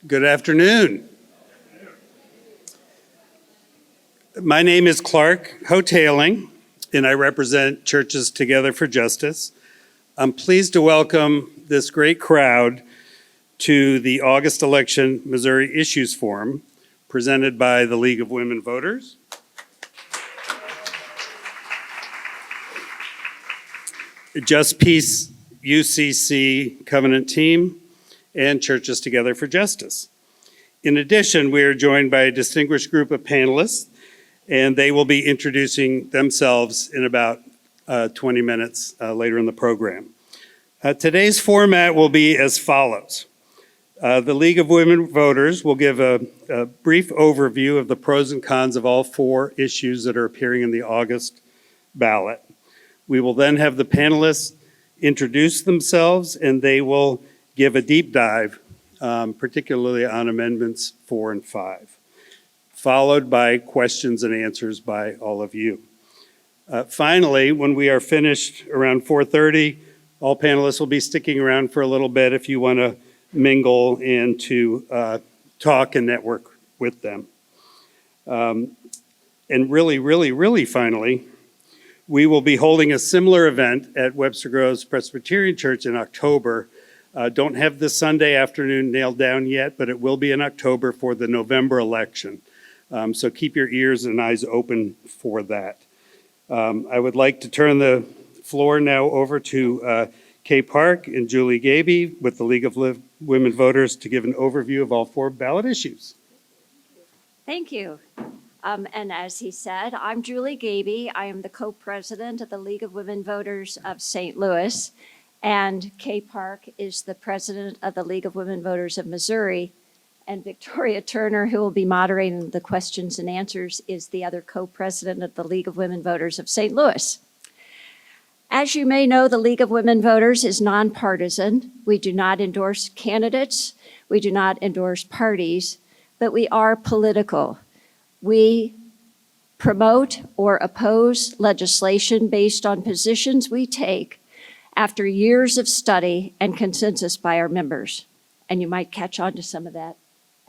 Good afternoon. My name is Clark Hoteling, and I represent Churches Together for Justice. I'm pleased to welcome this great crowd to the August election Missouri Issues Forum presented by the League of Women Voters. Just Peace UCC Covenant Team, and Churches Together for Justice. In addition, we are joined by a distinguished group of panelists, and they will be introducing themselves in about 20 minutes later in the program. Today's format will be as follows. The League of Women Voters will give a brief overview of the pros and cons of all four issues that are appearing in the August ballot. We will then have the panelists introduce themselves, and they will give a deep dive, particularly on Amendments 4 and 5, followed by questions and answers by all of you. Finally, when we are finished around 4:30, all panelists will be sticking around for a little bit if you want to mingle and to talk and network with them. And really finally, we will be holding a similar event at Webster Groves Presbyterian Church in October. Don't have this Sunday afternoon nailed down yet, but it will be in October for the November election. So keep your ears and eyes open for that. I would like to turn the floor now over to Kay Park and Julie Gaebe with the League of Women Voters to give an overview of all four ballot issues. Thank you. And as he said, I'm Julie Gaebe. I am the co-president of the League of Women Voters of St. Louis. And Kay Park is the president of the League of Women Voters of Missouri. And Victoria Turner, who will be moderating the questions and answers, is the other co-president of the League of Women Voters of St. Louis. As you may know, the League of Women Voters is nonpartisan. We do not endorse candidates. We do not endorse parties, but we are political. We promote or oppose legislation based on positions we take after years of study and consensus by our members. And you might catch on to some of that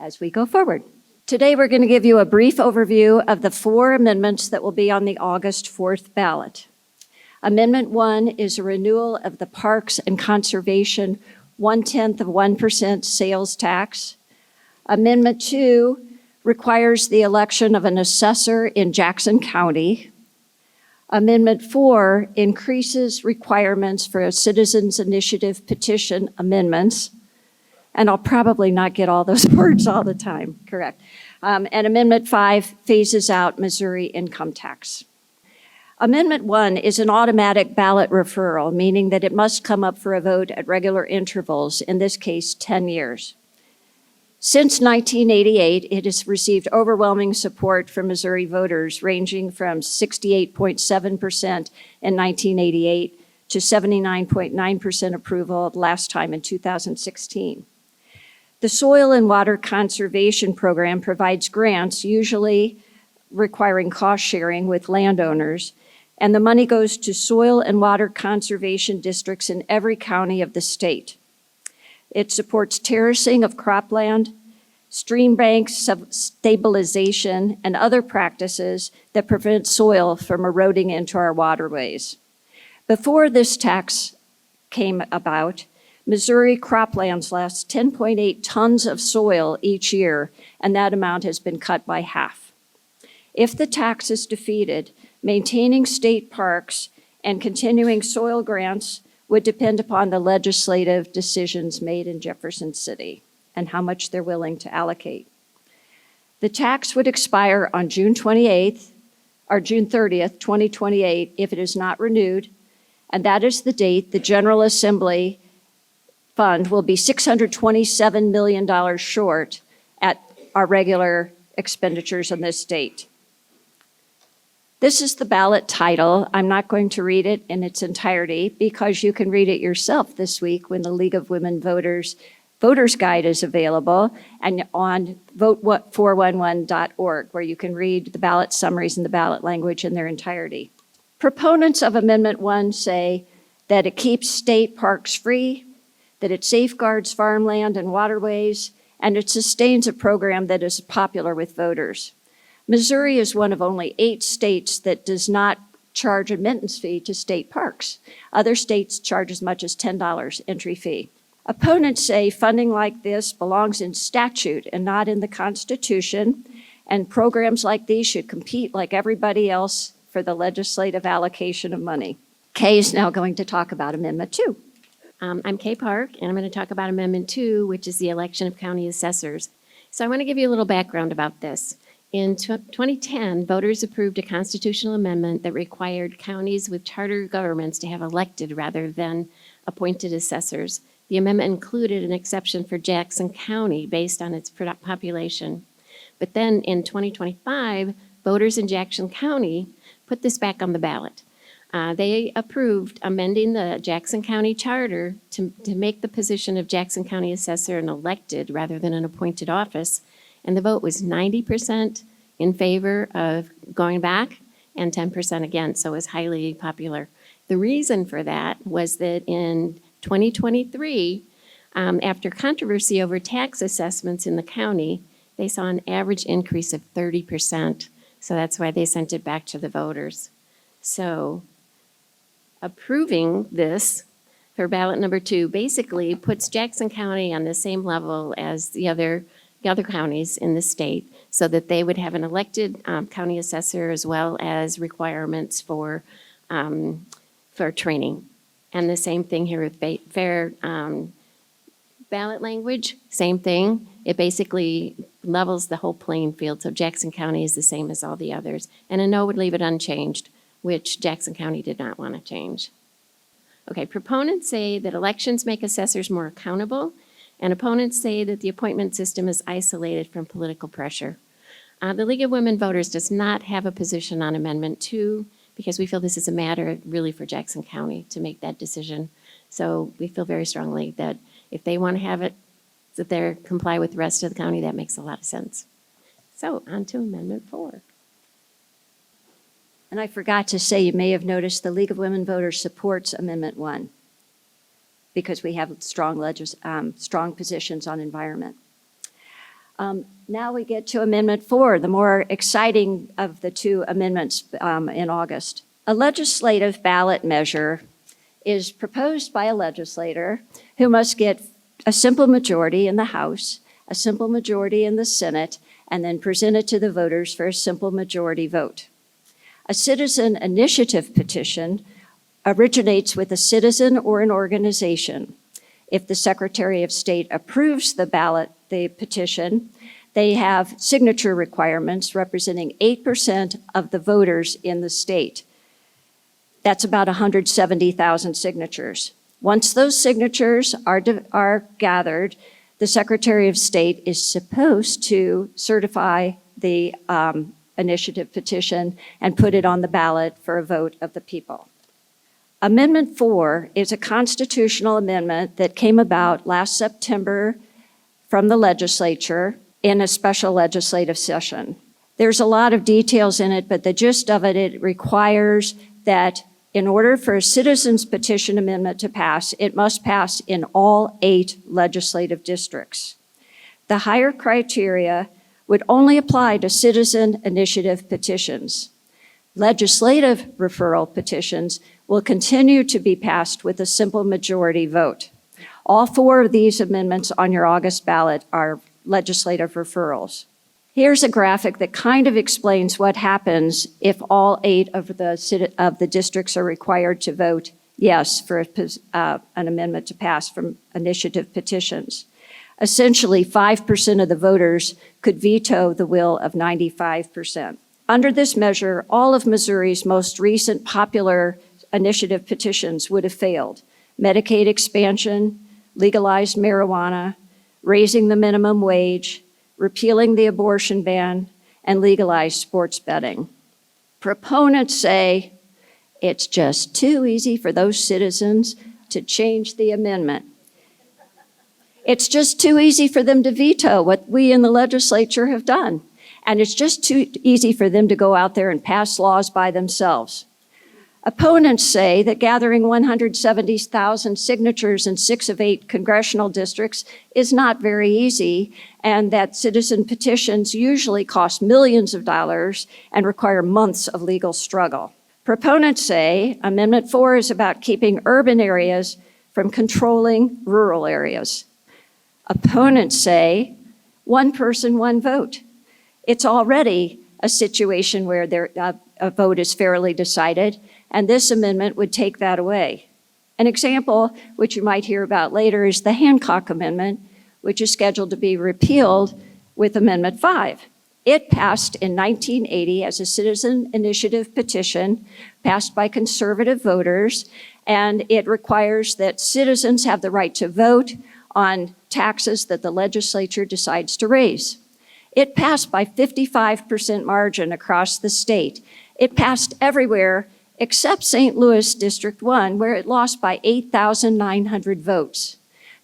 as we go forward. Today, we're going to give you a brief overview of the four amendments that will be on the August 4th ballot. Amendment 1 is a renewal of the Parks and Conservation 0.1% sales tax. Amendment 2 requires the election of an assessor in Jackson County. Amendment 4 increases requirements for a citizens initiative petition amendments. And I'll probably not get all those words all the time, correct. And Amendment 5 phases out Missouri income tax. Amendment 1 is an automatic ballot referral, meaning that it must come up for a vote at regular intervals, in this case, 10 years. Since 1988, it has received overwhelming support from Missouri voters, ranging from 68.7% in 1988 to 79.9% approval last time in 2016. The Soil and Water Conservation Program provides grants, usually requiring cost sharing with landowners, and the money goes to soil and water conservation districts in every county of the state. It supports terracing of cropland, stream banks, stabilization, and other practices that prevent soil from eroding into our waterways. Before this tax came about, Missouri croplands lost 10.8 tons of soil each year, and that amount has been cut by half. If the tax is defeated, maintaining state parks and continuing soil grants would depend upon the legislative decisions made in Jefferson City and how much they're willing to allocate. The tax would expire on June 28th or June 30th, 2028, if it is not renewed, and that is the date the General Assembly fund will be $627 million short at our regular expenditures on this date. This is the ballot title. I'm not going to read it in its entirety because you can read it yourself this week when the League of Women Voters Voter's Guide is available and on vote411.org, where you can read the ballot summaries and the ballot language in their entirety. Proponents of Amendment 1 say that it keeps state parks free, that it safeguards farmland and waterways, and it sustains a program that is popular with voters. Missouri is one of only 8 states that does not charge admittance fee to state parks. Other states charge as much as $10 entry fee. Opponents say funding like this belongs in statute and not in the Constitution, and programs like these should compete like everybody else for the legislative allocation of money. Kay is now going to talk about Amendment 2. I'm Kay Park, and I'm going to talk about Amendment 2, which is the election of county assessors. So I want to give you a little background about this. In 2010, voters approved a constitutional amendment that required counties with charter governments to have elected rather than appointed assessors. The amendment included an exception for Jackson County based on its population. But then in 2025, voters in Jackson County put this back on the ballot. They approved amending the Jackson County Charter to make the position of Jackson County Assessor an elected rather than an appointed office. And the vote was 90% in favor of going back and 10% against, so it was highly popular. The reason for that was that in 2023, after controversy over tax assessments in the county, they saw an average increase of 30%. So that's why they sent it back to the voters. So approving this for ballot number 2 basically puts Jackson County on the same level as the other counties in the state, so that they would have an elected county assessor as well as requirements for training. And the same thing here with fair ballot language, same thing. It basically levels the whole playing field, so Jackson County is the same as all the others. And a no would leave it unchanged, which Jackson County did not want to change. Okay, proponents say that elections make assessors more accountable, and opponents say that the appointment system is isolated from political pressure. The League of Women Voters does not have a position on Amendment 2 because we feel this is a matter really for Jackson County to make that decision. So we feel very strongly that if they want to have it, that they comply with the rest of the county, that makes a lot of sense. So on to Amendment 4. And I forgot to say, you may have noticed the League of Women Voters supports Amendment 1 because we have strong positions on environment. Now we get to Amendment 4, the more exciting of the 2 amendments in August. A legislative ballot measure is proposed by a legislator who must get a simple majority in the House, a simple majority in the Senate, and then present it to the voters for a simple majority vote. A citizen initiative petition originates with a citizen or an organization. If the Secretary of State approves the petition, they have signature requirements representing 8% of the voters in the state. That's about 170,000 signatures. Once those signatures are gathered, the Secretary of State is supposed to certify the initiative petition and put it on the ballot for a vote of the people. Amendment 4 is a constitutional amendment that came about last September from the legislature in a special legislative session. There's a lot of details in it, but the gist of it, it requires that in order for a citizen's petition amendment to pass, it must pass in all 8 legislative districts. The higher criteria would only apply to citizen initiative petitions. Legislative referral petitions will continue to be passed with a simple majority vote. All 4 of these amendments on your August ballot are legislative referrals. Here's a graphic that kind of explains what happens if all 8 of the districts are required to vote yes for an amendment to pass from initiative petitions. Essentially, 5% of the voters could veto the will of 95%. Under this measure, all of Missouri's most recent popular initiative petitions would have failed. Medicaid expansion, legalized marijuana, raising the minimum wage, repealing the abortion ban, and legalized sports betting. Proponents say it's just too easy for those citizens to change the amendment. It's just too easy for them to veto what we in the legislature have done. And it's just too easy for them to go out there and pass laws by themselves. Opponents say that gathering 170,000 signatures in 6 of 8 congressional districts is not very easy, and that citizen petitions usually cost millions of dollars and require months of legal struggle. Proponents say Amendment 4 is about keeping urban areas from controlling rural areas. Opponents say one person, one vote. It's already a situation where a vote is fairly decided, and this amendment would take that away. An example, which you might hear about later, is the Hancock Amendment, which is scheduled to be repealed with Amendment 5. It passed in 1980 as a citizen initiative petition passed by conservative voters, and it requires that citizens have the right to vote on taxes that the legislature decides to raise. It passed by 55% margin across the state. It passed everywhere except St. Louis District 1, where it lost by 8,900 votes.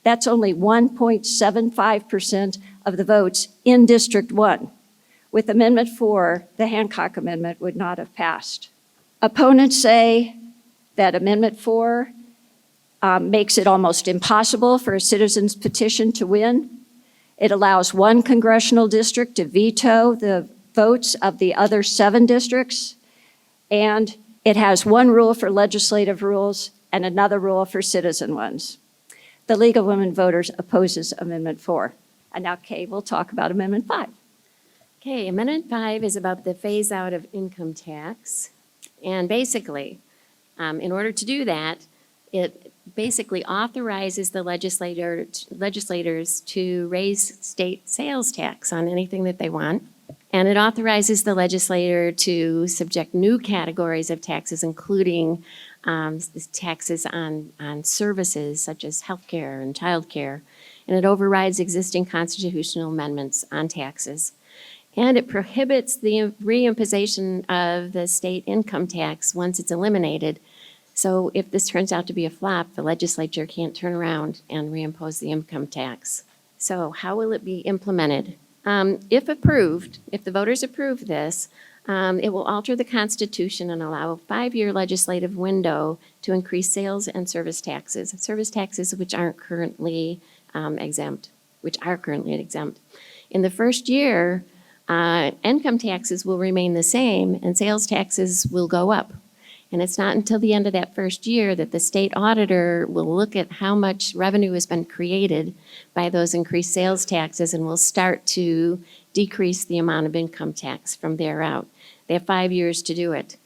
That's only 1.75% of the votes in District 1. With Amendment 4, the Hancock Amendment would not have passed. Opponents say that Amendment 4 makes it almost impossible for a citizen's petition to win. It allows one congressional district to veto the votes of the other 7 districts, and it has one rule for legislative rules and another rule for citizen ones. The League of Women Voters opposes Amendment 4. And now Kay will talk about Amendment 5. Okay, Amendment 5 is about the phase out of income tax. And basically, in order to do that, it basically authorizes the legislators to raise state sales tax on anything that they want. And it authorizes the legislator to subject new categories of taxes, including taxes on services such as healthcare and childcare. And it overrides existing constitutional amendments on taxes. And it prohibits the reimposition of the state income tax once it's eliminated. So if this turns out to be a flop, the legislature can't turn around and reimpose the income tax. So how will it be implemented? If approved, if the voters approve this, it will alter the Constitution and allow a 5-year legislative window to increase sales and service taxes which aren't currently exempt. In the first year, income taxes will remain the same and sales taxes will go up. And it's not until the end of that first year that the state auditor will look at how much revenue has been created by those increased sales taxes and will start to decrease the amount of income tax from there out. They have 5 years to do it.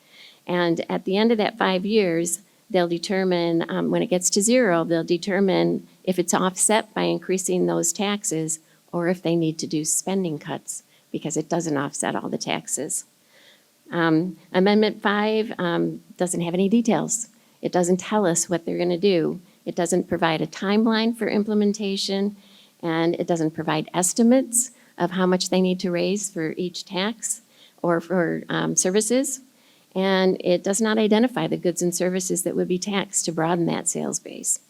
And at the end of that 5 years, they'll determine, when it gets to 0, they'll determine if it's offset by increasing those taxes or if they need to do spending cuts because it doesn't offset all the taxes. Amendment 5 doesn't have any details. It doesn't tell us what they're going to do. It doesn't provide a timeline for implementation, and it doesn't provide estimates of how much they need to raise for each tax or for services. And it does not identify the goods and services that would be taxed to broaden that sales base.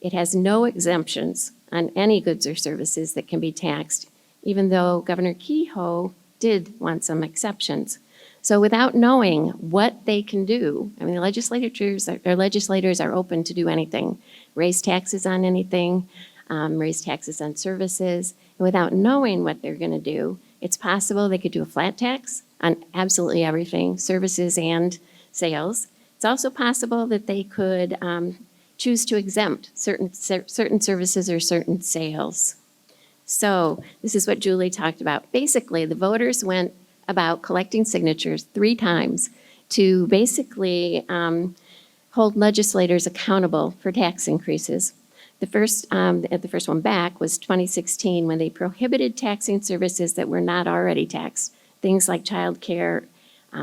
It has no exemptions on any goods or services that can be taxed, even though Governor Kehoe did want some exceptions. So without knowing what they can do, I mean, the legislators are open to do anything, raise taxes on anything, raise taxes on services. And without knowing what they're going to do, it's possible they could do a flat tax on absolutely everything, services and sales. It's also possible that they could choose to exempt certain services or certain sales. So this is what Julie talked about. Basically, the voters went about collecting signatures 3 times to basically hold legislators accountable for tax increases. The first one back was 2016 when they prohibited taxing services that were not already taxed, things like child care,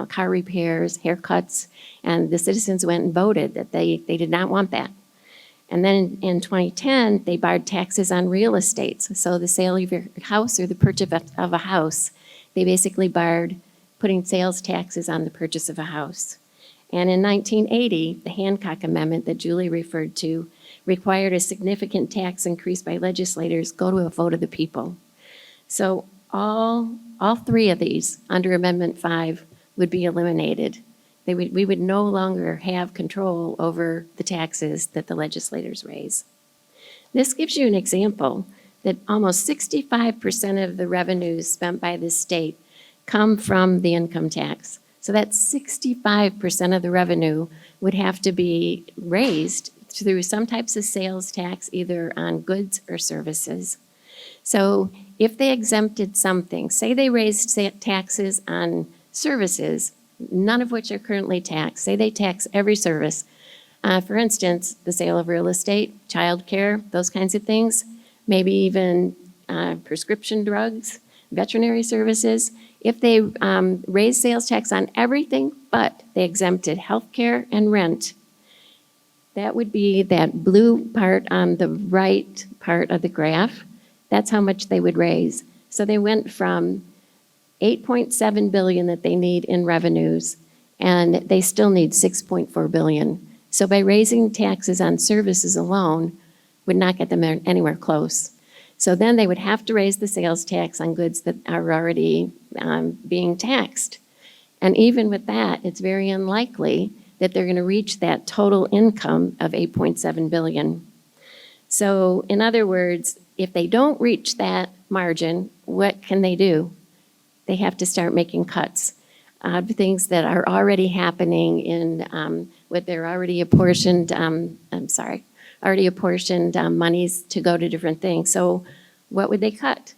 car repairs, haircuts, and the citizens went and voted that they did not want that. And then in 2010, they barred taxes on real estates. So the sale of your house or the purchase of a house, they basically barred putting sales taxes on the purchase of a house. And in 1980, the Hancock Amendment that Julie referred to required a significant tax increase by legislators go to a vote of the people. So all 3 of these under Amendment 5 would be eliminated. We would no longer have control over the taxes that the legislators raise. This gives you an example that almost 65% of the revenues spent by the state come from the income tax. So that's 65% of the revenue would have to be raised through some types of sales tax, either on goods or services. So if they exempted something, say they raised taxes on services, none of which are currently taxed, say they tax every service. For instance, the sale of real estate, childcare, those kinds of things, maybe even prescription drugs, veterinary services. If they raised sales tax on everything, but they exempted healthcare and rent, that would be that blue part on the right part of the graph. That's how much they would raise. So they went from 8.7 billion that they need in revenues, and they still need 6.4 billion. So by raising taxes on services alone would not get them anywhere close. So then they would have to raise the sales tax on goods that are already being taxed. And even with that, it's very unlikely that they're going to reach that total income of 8.7 billion. So in other words, if they don't reach that margin, what can they do? They have to start making cuts of things that are already happening in what they're already apportioned, monies to go to different things. So what would they cut?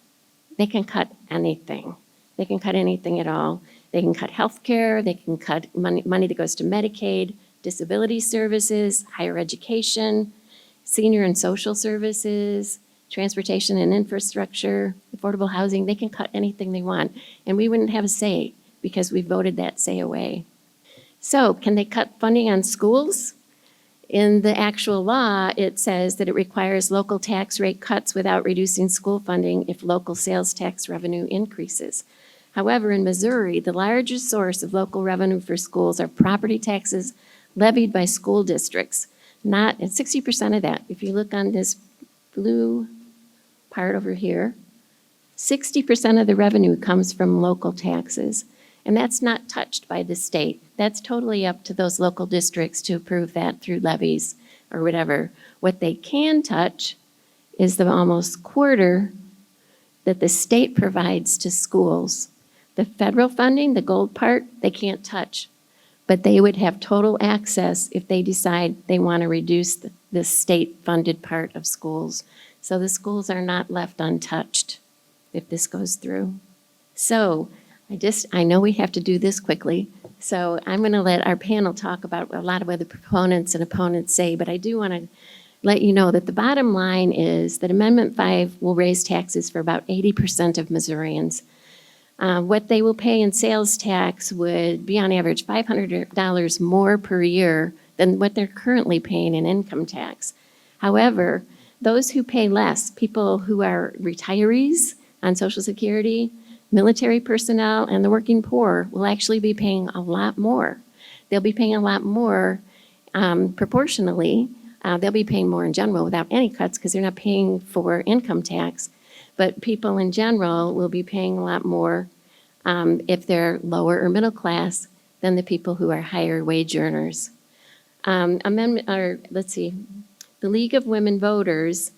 They can cut anything. They can cut anything at all. They can cut health care. They can cut money that goes to Medicaid, disability services, higher education, senior and social services, transportation and infrastructure, affordable housing. They can cut anything they want. And we wouldn't have a say because we voted that say away. So can they cut funding on schools? In the actual law, it says that it requires local tax rate cuts without reducing school funding if local sales tax revenue increases. However, in Missouri, the largest source of local revenue for schools are property taxes levied by school districts. And 60% of that, if you look on this blue part over here, 60% of the revenue comes from local taxes. And that's not touched by the state. That's totally up to those local districts to approve that through levies or whatever. What they can touch is the almost quarter that the state provides to schools. The federal funding, the gold part, they can't touch. But they would have total access if they decide they want to reduce the state-funded part of schools. So the schools are not left untouched if this goes through. So I know we have to do this quickly, so I'm going to let our panel talk about a lot of what the proponents and opponents say, but I do want to let you know that the bottom line is that Amendment 5 will raise taxes for about 80% of Missourians. What they will pay in sales tax would be on average $500 more per year than what they're currently paying in income tax. However, those who pay less, people who are retirees on Social Security, military personnel, and the working poor will actually be paying a lot more. They'll be paying a lot more proportionally. They'll be paying more in general without any cuts because they're not paying for income tax. But people in general will be paying a lot more if they're lower or middle class than the people who are higher wage earners. The League of Women Voters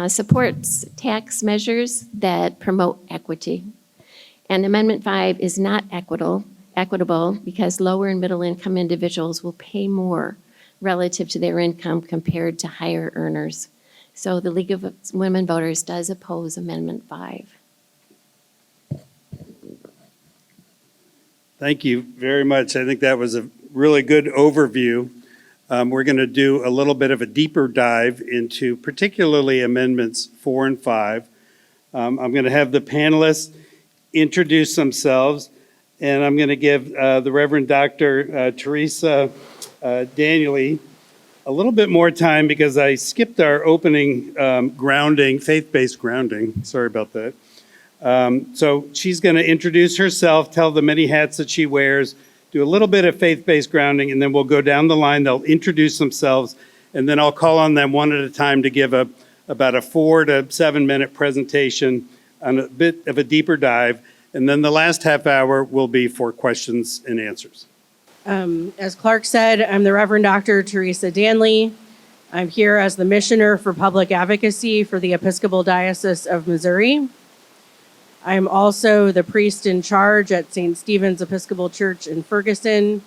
supports tax measures that promote equity. And Amendment 5 is not equitable because lower and middle income individuals will pay more relative to their income compared to higher earners. So the League of Women Voters does oppose Amendment 5. Thank you very much. I think that was a really good overview. We're going to do a little bit of a deeper dive into particularly Amendments 4 and 5. I'm going to have the panelists introduce themselves, and I'm going to give the Reverend Dr. Teresa Danieley a little bit more time because I skipped our opening grounding, faith-based grounding. Sorry about that. So she's going to introduce herself, tell the many hats that she wears, do a little bit of faith-based grounding, and then we'll go down the line. They'll introduce themselves, and then I'll call on them one at a time to give about a 4 to 7 minute presentation on a bit of a deeper dive. And then the last half hour will be for questions and answers. As Clark said, I'm the Reverend Dr. Teresa Danieley. I'm here as the Missioner for Public Advocacy for the Episcopal Diocese of Missouri. I'm also the priest in charge at St. Stephen's Episcopal Church in Ferguson.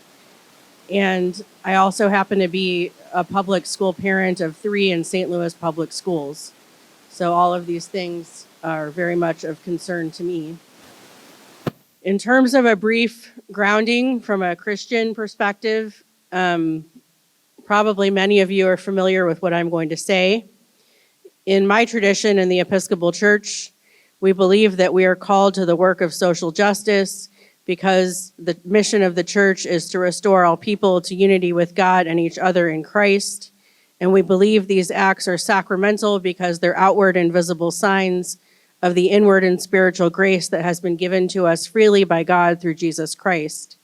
And I also happen to be a public school parent of 3 in St. Louis public schools. So all of these things are very much of concern to me. In terms of a brief grounding from a Christian perspective, probably many of you are familiar with what I'm going to say. In my tradition in the Episcopal Church, we believe that we are called to the work of social justice because the mission of the church is to restore all people to unity with God and each other in Christ. And we believe these acts are sacramental because they're outward and visible signs of the inward and spiritual grace that has been given to us freely by God through Jesus Christ.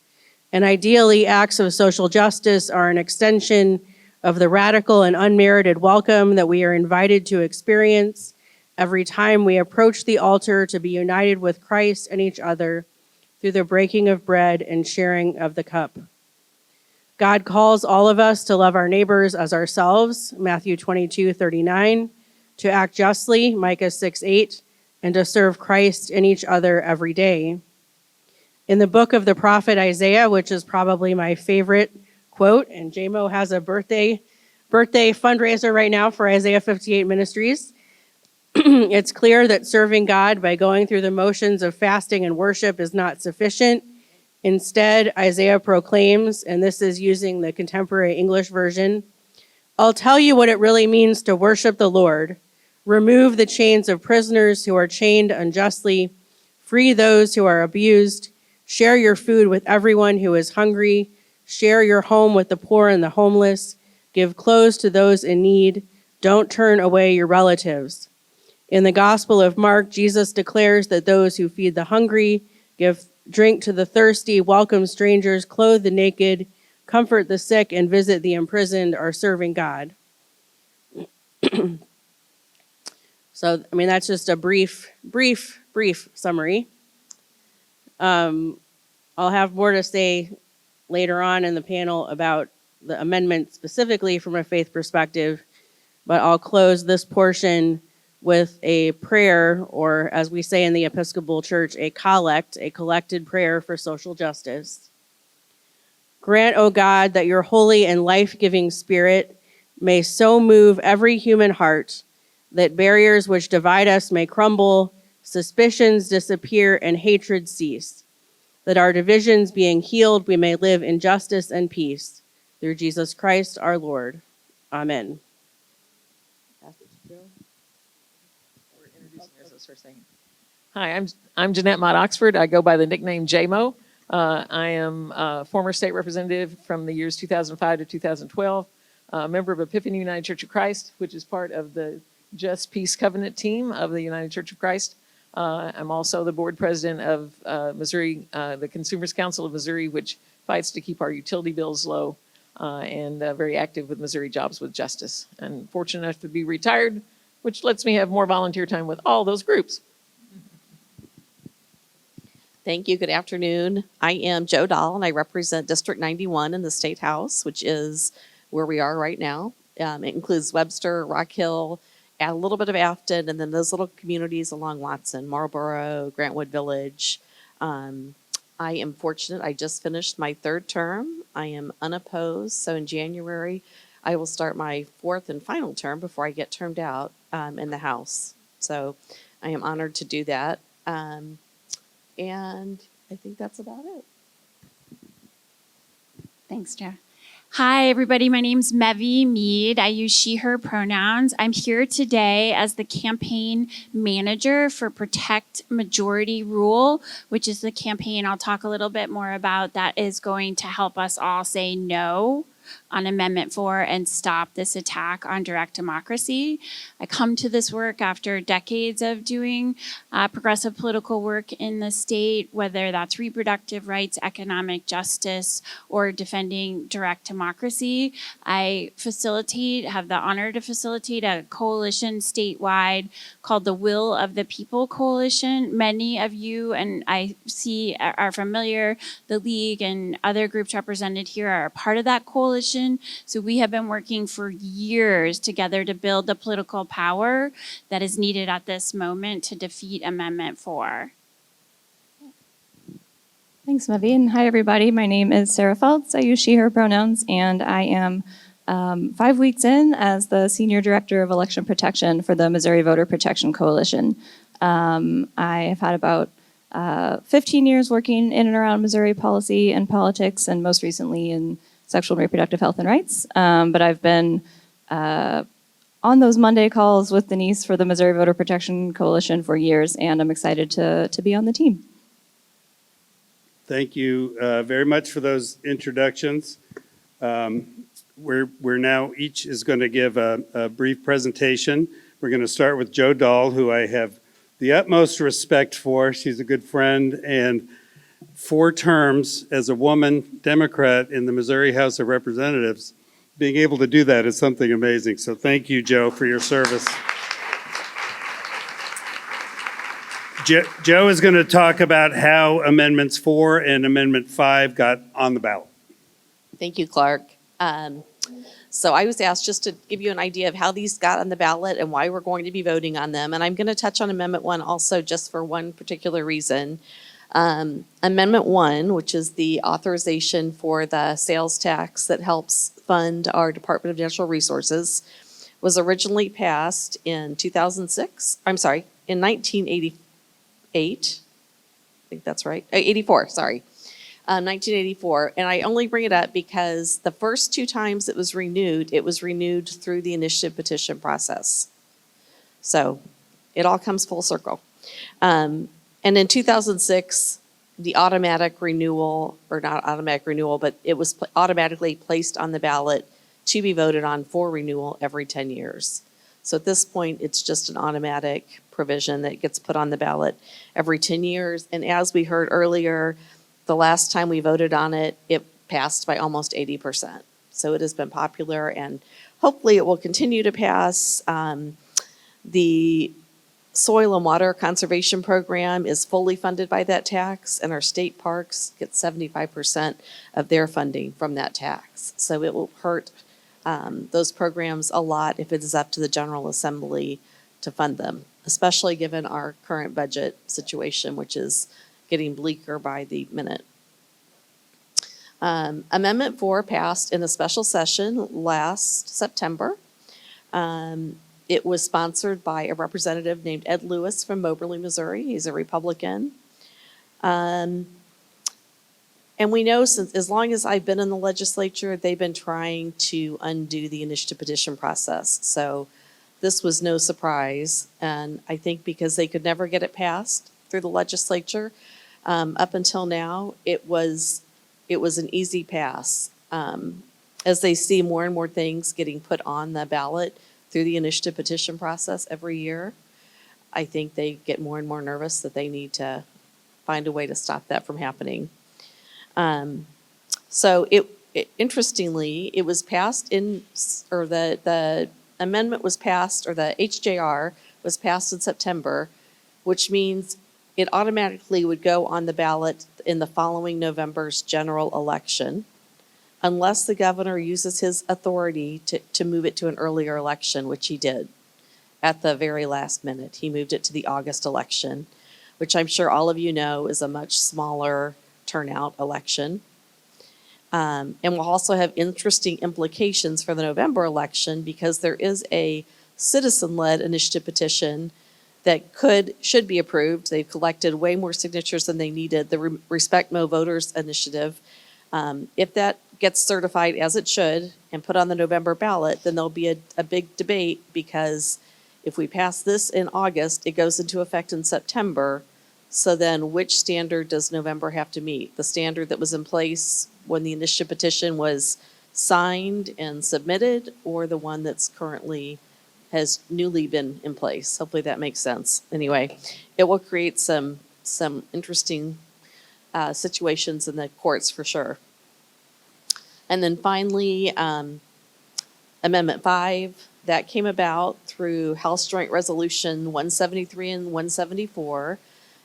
And ideally, acts of social justice are an extension of the radical and unmerited welcome that we are invited to experience every time we approach the altar to be united with Christ and each other through the breaking of bread and sharing of the cup. God calls all of us to love our neighbors as ourselves, Matthew 22:39, to act justly, Micah 6:8, and to serve Christ and each other every day. In the book of the prophet Isaiah, which is probably my favorite quote, and JMO has a birthday fundraiser right now for Isaiah 58 Ministries, it's clear that serving God by going through the motions of fasting and worship is not sufficient. Instead, Isaiah proclaims, and this is using the contemporary English version, "I'll tell you what it really means to worship the Lord. Remove the chains of prisoners who are chained unjustly. Free those who are abused. Share your food with everyone who is hungry. Share your home with the poor and the homeless. Give clothes to those in need. Don't turn away your relatives." In the Gospel of Mark, Jesus declares that those who feed the hungry, give drink to the thirsty, welcome strangers, clothe the naked, comfort the sick, and visit the imprisoned are serving God. So, that's just a brief summary. I'll have more to say later on in the panel about the amendment specifically from a faith perspective, but I'll close this portion with a prayer, or as we say in the Episcopal Church, a collected prayer for social justice. Grant, O God, that your holy and life-giving Spirit may so move every human heart that barriers which divide us may crumble, suspicions disappear, and hatred cease. That our divisions being healed, we may live in justice and peace. Through Jesus Christ our Lord. Amen. Hi, I'm Jeanette Mott Oxford. I go by the nickname JMO. I am a former state representative from the years 2005 to 2012, a member of Epiphany United Church of Christ, which is part of the Just Peace Covenant team of the United Church of Christ. I'm also the board president of Missouri, the Consumers Council of Missouri, which fights to keep our utility bills low, and very active with Missouri Jobs with Justice. And fortunate enough to be retired, which lets me have more volunteer time with all those groups. Thank you. Good afternoon. I am Jo Dahl, and I represent District 91 in the State House, which is where we are right now. It includes Webster, Rock Hill, a little bit of Afton, and then those little communities along Watson, Marlboro, Grantwood Village. I am fortunate. I just finished my 3rd term. I am unopposed. So in January, I will start my 4th and final term before I get termed out in the House. So I am honored to do that. And I think that's about it. Thanks, Jo. Hi, everybody. My name's Mead. I use she, her pronouns. I'm here today as the campaign manager for Protect Majority Rule, which is the campaign I'll talk a little bit more about that is going to help us all say no on Amendment 4 and stop this attack on direct democracy. I come to this work after decades of doing progressive political work in the state, whether that's reproductive rights, economic justice, or defending direct democracy. I have the honor to facilitate a coalition statewide called the Will of the People Coalition. Many of you, and I see are familiar, the League and other groups represented here are a part of that coalition. So we have been working for years together to build the political power that is needed at this moment to defeat Amendment 4. Thanks, Mevi, and hi, everybody. My name is Sarah Feltz. I use she, her pronouns, and I am 5 weeks in as the Senior Director of Election Protection for the Missouri Voter Protection Coalition. I have had about 15 years working in and around Missouri policy and politics, and most recently in sexual and reproductive health and rights. But I've been on those Monday calls with Denise for the Missouri Voter Protection Coalition for years, and I'm excited to be on the team. Thank you very much for those introductions. We're now, each is going to give a brief presentation. We're going to start with Jo Dahl, who I have the utmost respect for. She's a good friend, and 4 terms as a woman Democrat in the Missouri House of Representatives, being able to do that is something amazing. So thank you, Jo, for your service. Jo is going to talk about how Amendments 4 and Amendment 5 got on the ballot. Thank you, Clark. So I was asked just to give you an idea of how these got on the ballot and why we're going to be voting on them. And I'm going to touch on Amendment 1 also just for one particular reason. Amendment 1, which is the authorization for the sales tax that helps fund our Department of Natural Resources, was originally passed in 1988. I think that's right. 84, sorry. 1984. And I only bring it up because the first 2 times it was renewed through the initiative petition process. So it all comes full circle. And in 2006, the automatic renewal, or not automatic renewal, but it was automatically placed on the ballot to be voted on for renewal every 10 years. So at this point, it's just an automatic provision that gets put on the ballot every 10 years. And as we heard earlier, the last time we voted on it, it passed by almost 80%. So it has been popular, and hopefully it will continue to pass. The Soil and Water Conservation Program is fully funded by that tax, and our state parks get 75% of their funding from that tax. So it will hurt those programs a lot if it is up to the General Assembly to fund them, especially given our current budget situation, which is getting bleaker by the minute. Amendment 4 passed in a special session last September. It was sponsored by a representative named Ed Lewis from Moberly, Missouri. He's a Republican. And we know since as long as I've been in the legislature, they've been trying to undo the initiative petition process. So this was no surprise. And I think because they could never get it passed through the legislature, up until now, it was an easy pass. As they see more and more things getting put on the ballot through the initiative petition process every year, I think they get more and more nervous that they need to find a way to stop that from happening. So interestingly, it was passed the amendment was passed, or the HJR was passed in September, which means it automatically would go on the ballot in the following November's general election, unless the governor uses his authority to move it to an earlier election, which he did at the very last minute. He moved it to the August election, which I'm sure all of you know is a much smaller turnout election. And will also have interesting implications for the November election because there is a citizen-led initiative petition that should be approved. They've collected way more signatures than they needed. The Respect Mo Voters initiative, if that gets certified as it should and put on the November ballot, then there'll be a big debate, because if we pass this in August, it goes into effect in September. So then which standard does November have to meet? The standard that was in place when the initiative petition was signed and submitted, or the one that's currently has newly been in place. Hopefully that makes sense. Anyway, it will create some interesting situations in the courts for sure. And then finally, Amendment 5, that came about through House Joint Resolution 173 and 174.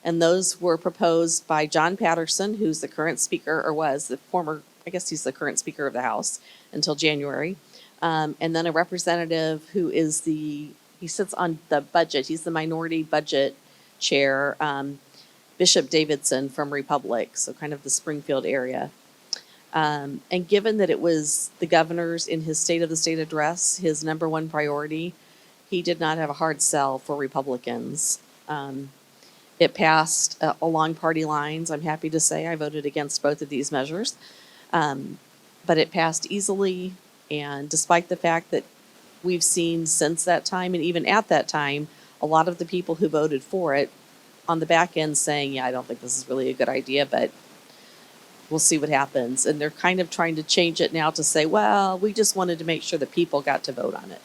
And those were proposed by John Patterson, who's the current speaker, or was the former, I guess he's the current speaker of the House until January. And then a representative who is he sits on the budget, he's the minority budget chair, Bishop Davidson from Republic, so kind of the Springfield area. And given that it was the governor's, in his State of the State address, his number one priority, he did not have a hard sell for Republicans. It passed along party lines. I'm happy to say I voted against both of these measures. But it passed easily, and despite the fact that we've seen since that time, and even at that time, a lot of the people who voted for it on the back end saying, yeah, I don't think this is really a good idea, but we'll see what happens. And they're kind of trying to change it now to say, well, we just wanted to make sure the people got to vote on it.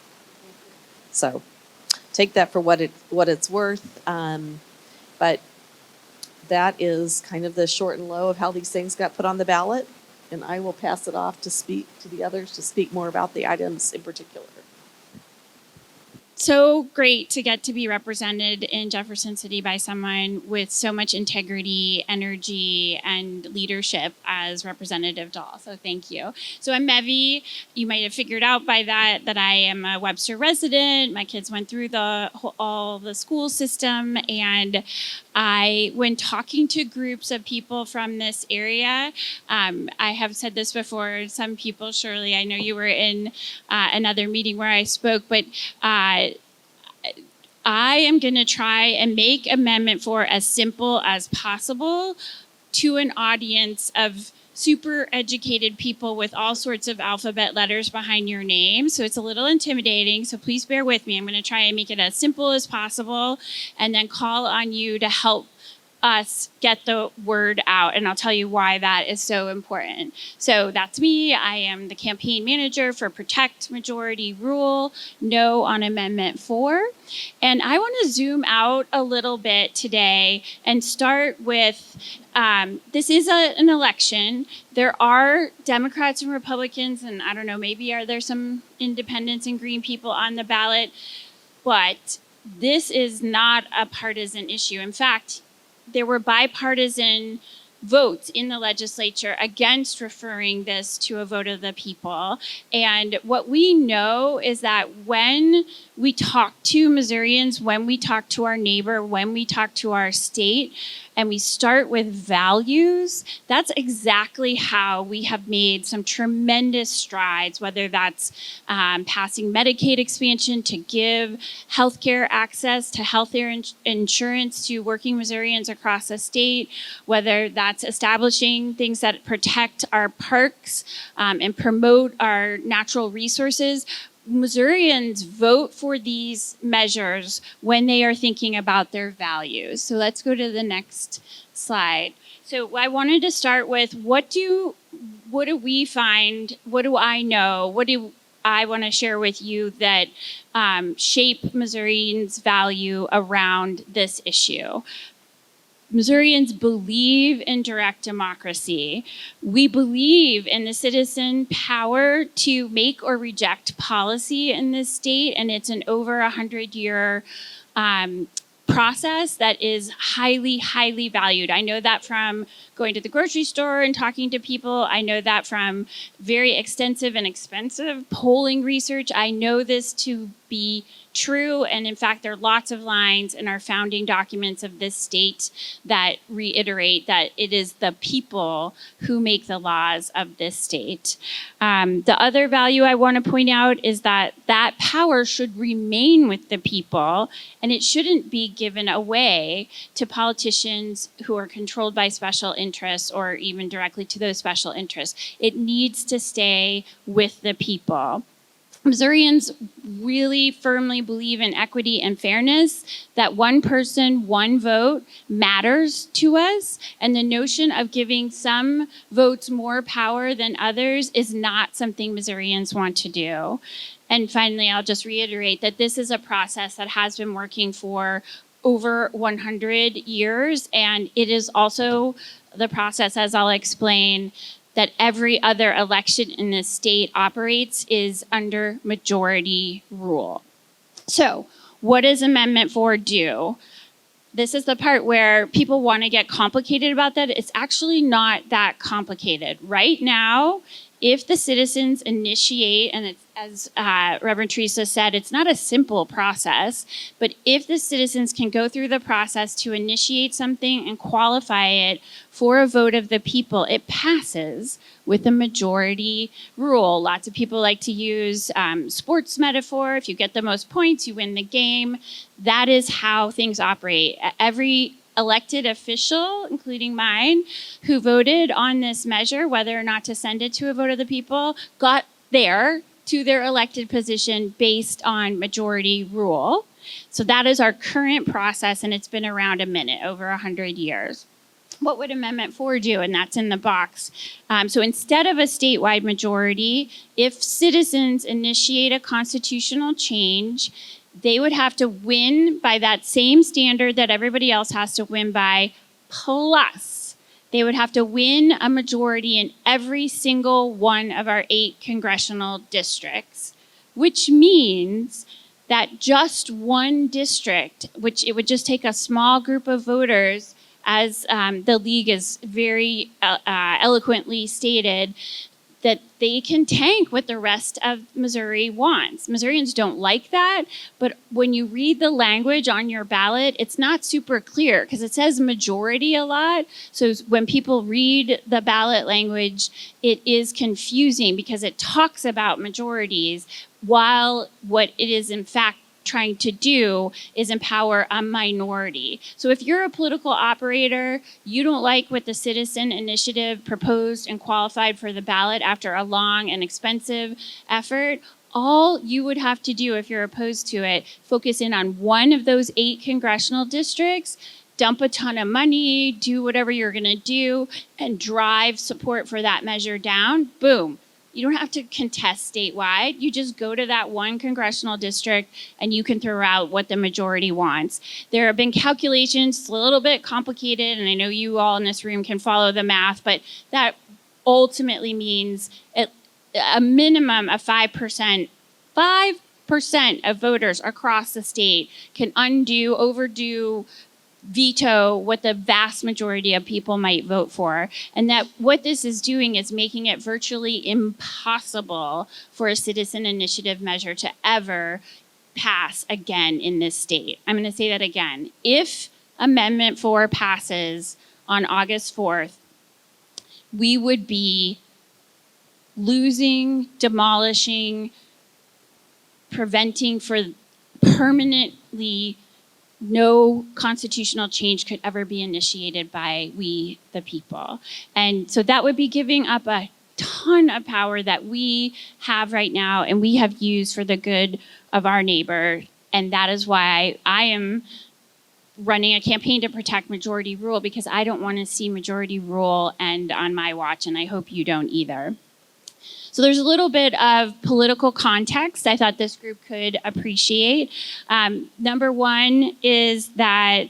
So take that for what it's worth. But that is kind of the short and low of how these things got put on the ballot. And I will pass it off to the others to speak more about the items in particular. So great to get to be represented in Jefferson City by someone with so much integrity, energy, and leadership as Representative Dahl. So thank you. So I'm Mevi. You might have figured out by that I am a Webster resident. My kids went through all the school system, and when talking to groups of people from this area, I have said this before, some people, Shirley, I know you were in another meeting where I spoke, but I am going to try and make Amendment 4 as simple as possible to an audience of super educated people with all sorts of alphabet letters behind your name. So it's a little intimidating. So please bear with me. I'm going to try and make it as simple as possible and then call on you to help us get the word out. And I'll tell you why that is so important. So that's me. I am the campaign manager for Protect Majority Rule, No on Amendment 4. And I want to zoom out a little bit today and start with this is an election. There are Democrats and Republicans, and I don't know, maybe are there some independents and green people on the ballot, but this is not a partisan issue. In fact, there were bipartisan votes in the legislature against referring this to a vote of the people. And what we know is that when we talk to Missourians, when we talk to our neighbor, when we talk to our state, and we start with values, that's exactly how we have made some tremendous strides, whether that's passing Medicaid expansion to give healthcare access to healthcare insurance to working Missourians across the state, whether that's establishing things that protect our parks and promote our natural resources. Missourians vote for these measures when they are thinking about their values. So let's go to the next slide. So I wanted to start with what do we find, what do I know, what do I want to share with you that shape Missourians' value around this issue. Missourians believe in direct democracy. We believe in the citizen power to make or reject policy in this state, and it's an over 100-year process that is highly, highly valued. I know that from going to the grocery store and talking to people. I know that from very extensive and expensive polling research. I know this to be true, and in fact, there are lots of lines in our founding documents of this state that reiterate that it is the people who make the laws of this state. The other value I want to point out is that that power should remain with the people, and it shouldn't be given away to politicians who are controlled by special interests or even directly to those special interests. It needs to stay with the people. Missourians really firmly believe in equity and fairness, that one person, one vote matters to us. And the notion of giving some votes more power than others is not something Missourians want to do. And finally, I'll just reiterate that this is a process that has been working for over 100 years. And it is also the process, as I'll explain, that every other election in this state operates is under majority rule. So what does Amendment 4 do? This is the part where people want to get complicated about that. It's actually not that complicated. Right now, if the citizens initiate, and it's, as Reverend Teresa said, it's not a simple process, but if the citizens can go through the process to initiate something and qualify it for a vote of the people, it passes with a majority rule. Lots of people like to use sports metaphor. If you get the most points, you win the game. That is how things operate. Every elected official, including mine, who voted on this measure, whether or not to send it to a vote of the people, got there to their elected position based on majority rule. So that is our current process, and it's been around a minute, over 100 years. What would Amendment 4 do? And that's in the box. So instead of a statewide majority, if citizens initiate a constitutional change, they would have to win by that same standard that everybody else has to win by, plus they would have to win a majority in every single one of our 8 congressional districts, which means that just one district, which it would just take a small group of voters, as the league is very eloquently stated, that they can tank what the rest of Missouri wants. Missourians don't like that, but when you read the language on your ballot, it's not super clear because it says majority a lot. So when people read the ballot language, it is confusing because it talks about majorities while what it is in fact trying to do is empower a minority. So if you're a political operator, you don't like what the citizen initiative proposed and qualified for the ballot after a long and expensive effort, all you would have to do if you're opposed to it, focus in on one of those 8 congressional districts, dump a ton of money, do whatever you're gonna do, and drive support for that measure down, boom. You don't have to contest statewide. You just go to that one congressional district and you can throw out what the majority wants. There have been calculations, it's a little bit complicated, and I know you all in this room can follow the math, but that ultimately means a minimum of 5% of voters across the state can undo, overdo, veto what the vast majority of people might vote for. And that what this is doing is making it virtually impossible for a citizen initiative measure to ever pass again in this state. I'm going to say that again. If Amendment 4 passes on August 4th, we would be losing, demolishing, preventing for permanently no constitutional change could ever be initiated by we, the people. And so that would be giving up a ton of power that we have right now and we have used for the good of our neighbor. And that is why I am running a campaign to protect majority rule, because I don't want to see majority rule end on my watch, and I hope you don't either. So there's a little bit of political context I thought this group could appreciate. Number one is that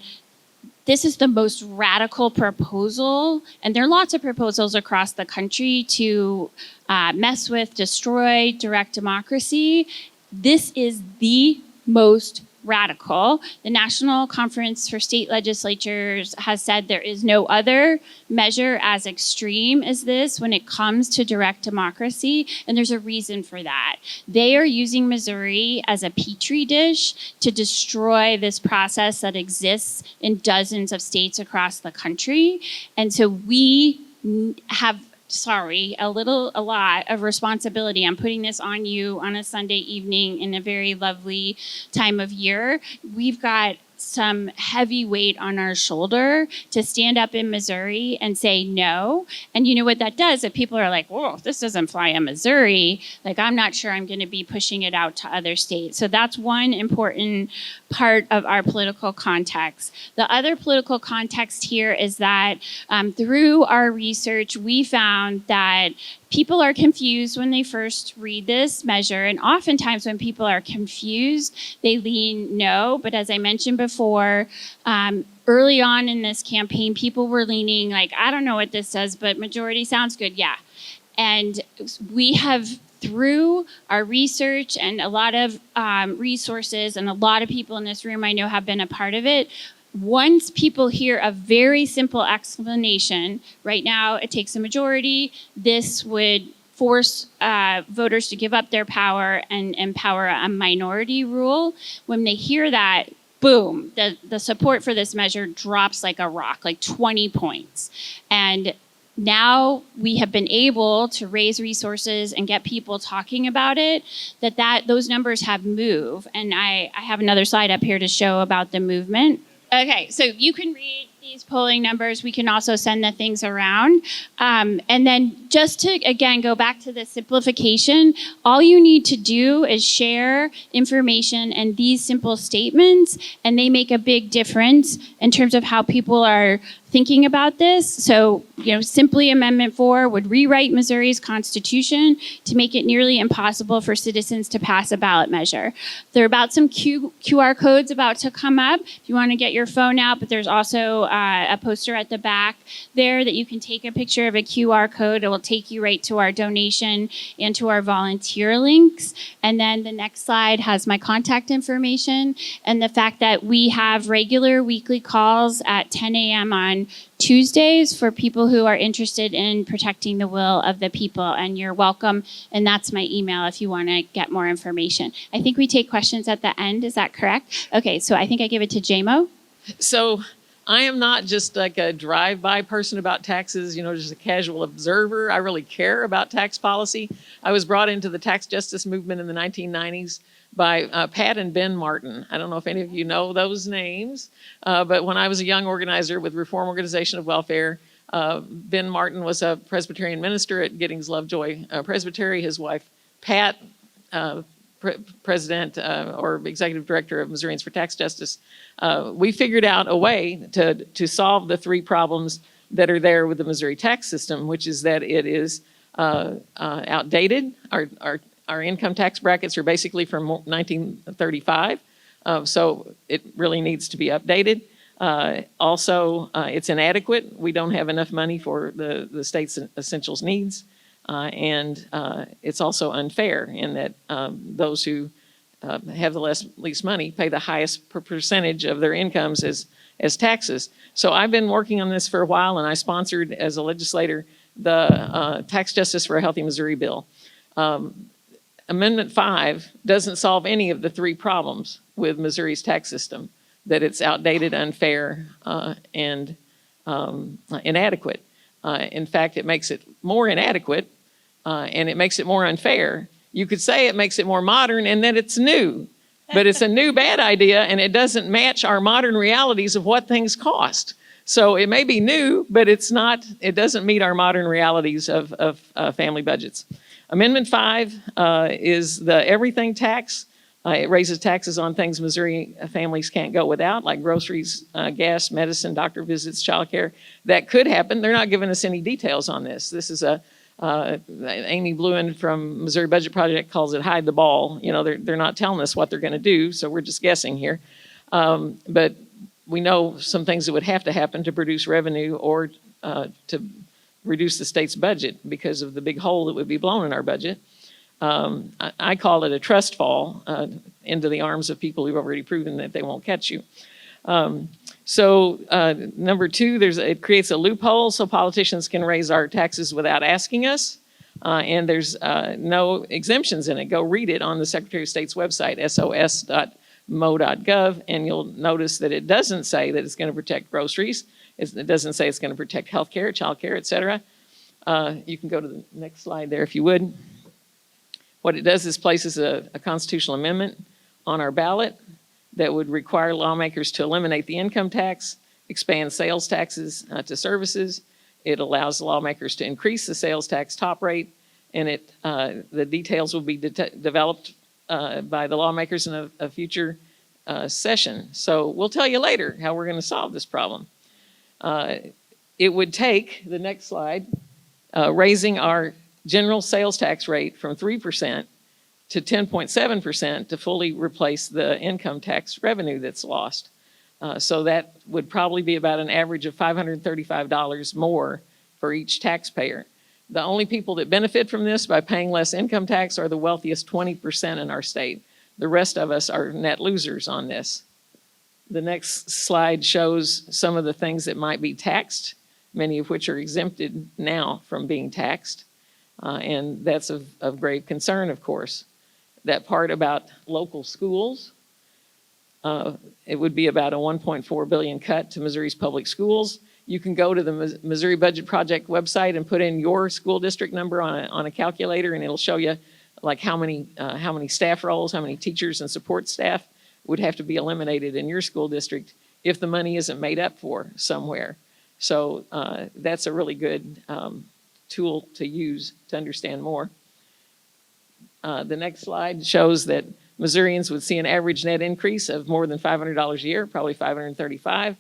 this is the most radical proposal, and there are lots of proposals across the country to mess with, destroy direct democracy. This is the most radical. The National Conference for State Legislatures has said there is no other measure as extreme as this when it comes to direct democracy, and there's a reason for that. They are using Missouri as a petri dish to destroy this process that exists in dozens of states across the country, and so we have a lot of responsibility. I'm putting this on you on a Sunday evening in a very lovely time of year. We've got some heavy weight on our shoulder to stand up in Missouri and say no. And you know what that does? If people are like, whoa, this doesn't fly in Missouri, like I'm not sure I'm going to be pushing it out to other states. So that's one important part of our political context. The other political context here is that through our research, we found that people are confused when they first read this measure, and oftentimes when people are confused, they lean no. But as I mentioned before, early on in this campaign, people were leaning like, I don't know what this says, but majority sounds good, yeah. And we have, through our research and a lot of resources, and a lot of people in this room I know have been a part of it, once people hear a very simple explanation, right now it takes a majority, this would force voters to give up their power and empower a minority rule. When they hear that, boom, the support for this measure drops like a rock, like 20 points. And now we have been able to raise resources and get people talking about it, those numbers have moved. And I have another slide up here to show about the movement. Okay, so you can read these polling numbers. We can also send the things around. And then just to, again, go back to the simplification, all you need to do is share information and these simple statements, and they make a big difference in terms of how people are thinking about this. So, simply Amendment 4 would rewrite Missouri's constitution to make it nearly impossible for citizens to pass a ballot measure. There are about some QR codes about to come up if you want to get your phone out, but there's also a poster at the back there that you can take a picture of a QR code. It will take you right to our donation and to our volunteer links. And then the next slide has my contact information and the fact that we have regular weekly calls at 10 a.m. on Tuesdays for people who are interested in protecting the will of the people, and you're welcome. And that's my email if you want to get more information. I think we take questions at the end. Is that correct? Okay, so I think I give it to JMO. So I am not just like a drive-by person about taxes, just a casual observer. I really care about tax policy. I was brought into the tax justice movement in the 1990s by Pat and Ben Martin. I don't know if any of you know those names, but when I was a young organizer with Reform Organization of Welfare, Ben Martin was a Presbyterian minister at Giddings Lovejoy Presbytery. His wife, Pat, president or executive director of Missourians for Tax Justice. We figured out a way to solve the three problems that are there with the Missouri tax system, which is that it is outdated. Our income tax brackets are basically from 1935, so it really needs to be updated. Also, it's inadequate. We don't have enough money for the state's essentials needs, and it's also unfair in that those who have the least money pay the highest percentage of their incomes as taxes. So I've been working on this for a while, and I sponsored as a legislator the Tax Justice for a Healthy Missouri bill. Amendment 5 doesn't solve any of the three problems with Missouri's tax system, that it's outdated, unfair, and inadequate. In fact, it makes it more inadequate, and it makes it more unfair. You could say it makes it more modern and that it's new, but it's a new bad idea, and it doesn't match our modern realities of what things cost. So it may be new, but it doesn't meet our modern realities of family budgets. Amendment 5 is the everything tax. It raises taxes on things Missouri families can't go without, like groceries, gas, medicine, doctor visits, childcare. That could happen. They're not giving us any details on this. This is Amy Bluen from Missouri Budget Project calls it hide the ball. They're not telling us what they're going to do, so we're just guessing here. But we know some things that would have to happen to produce revenue or to reduce the state's budget because of the big hole that would be blown in our budget. I call it a trust fall into the arms of people who've already proven that they won't catch you. So number 2, it creates a loophole so politicians can raise our taxes without asking us. And there's no exemptions in it. Go read it on the Secretary of State's website, sos.mo.gov, and you'll notice that it doesn't say that it's going to protect groceries. It doesn't say it's going to protect health care, child care, et cetera. You can go to the next slide there if you would. What it does is places a constitutional amendment on our ballot that would require lawmakers to eliminate the income tax, expand sales taxes to services. It allows lawmakers to increase the sales tax top rate, and the details will be developed by the lawmakers in a future session. So we'll tell you later how we're going to solve this problem. It would take, the next slide, raising our general sales tax rate from 3% to 10.7% to fully replace the income tax revenue that's lost. So that would probably be about an average of $535 more for each taxpayer. The only people that benefit from this by paying less income tax are the wealthiest 20% in our state. The rest of us are net losers on this. The next slide shows some of the things that might be taxed, many of which are exempted now from being taxed. And that's of grave concern, of course. That part about local schools, it would be about a $1.4 billion cut to Missouri's public schools. You can go to the Missouri Budget Project website and put in your school district number on a calculator, and it'll show you like how many staff roles, how many teachers and support staff would have to be eliminated in your school district if the money isn't made up for somewhere. So that's a really good tool to use to understand more. The next slide shows that Missourians would see an average net increase of more than $500 a year, probably $535.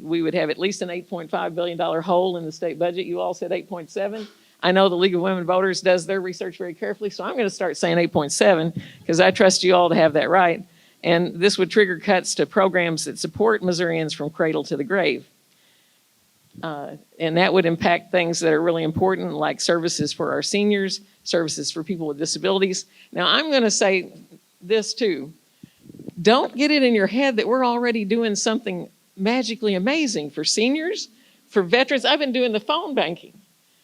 We would have at least an $8.5 billion hole in the state budget. You all said 8.7. I know the League of Women Voters does their research very carefully, so I'm going to start saying 8.7 because I trust you all to have that right. And this would trigger cuts to programs that support Missourians from cradle to the grave. And that would impact things that are really important, like services for our seniors, services for people with disabilities. Now, I'm going to say this too. Don't get it in your head that we're already doing something magically amazing for seniors, for veterans. I've been doing the phone banking,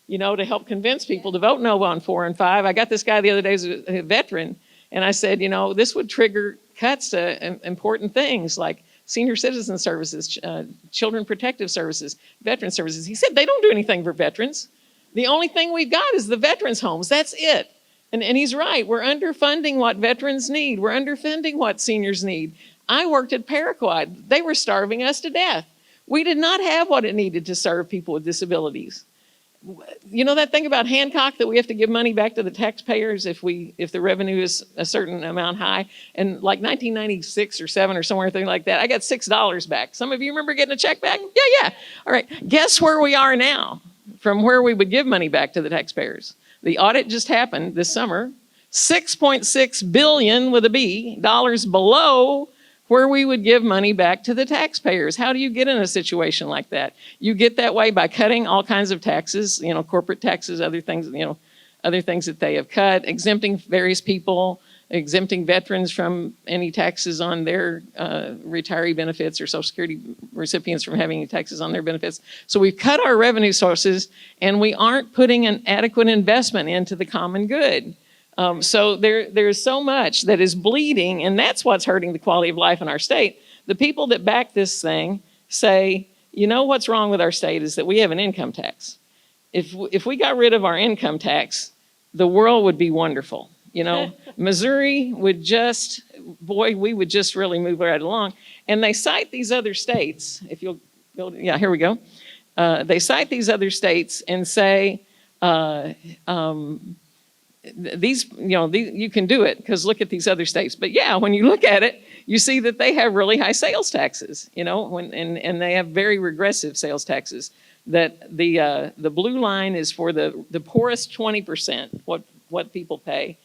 to help convince people to vote no on 4 and 5. I got this guy the other day who's a veteran, and I said, this would trigger cuts to important things like senior citizen services, children protective services, veteran services. He said they don't do anything for veterans. The only thing we've got is the veterans' homes. That's it. And he's right. We're underfunding what veterans need. We're underfunding what seniors need. I worked at Paraquad. They were starving us to death. We did not have what it needed to serve people with disabilities. You know that thing about Hancock that we have to give money back to the taxpayers if the revenue is a certain amount high? And like 1996 or 7 or somewhere like that, I got $6 back. Some of you remember getting a check back? Yeah. All right. Guess where we are now from where we would give money back to the taxpayers? The audit just happened this summer. $6.6 billion with a B dollars below where we would give money back to the taxpayers. How do you get in a situation like that? You get that way by cutting all kinds of taxes, corporate taxes, other things that they have cut, exempting various people, exempting veterans from any taxes on their retiree benefits or Social Security recipients from having any taxes on their benefits. So we've cut our revenue sources and we aren't putting an adequate investment into the common good. So there's so much that is bleeding, and that's what's hurting the quality of life in our state. The people that back this thing say, what's wrong with our state is that we have an income tax. If we got rid of our income tax, the world would be wonderful. Missouri would we would just really move right along. And they cite these other states. If you'll go, here we go. They cite these other states and say, you can do it because look at these other states. But when you look at it, you see that they have really high sales taxes, and they have very regressive sales taxes. That the blue line is for the poorest 20%, what people pay.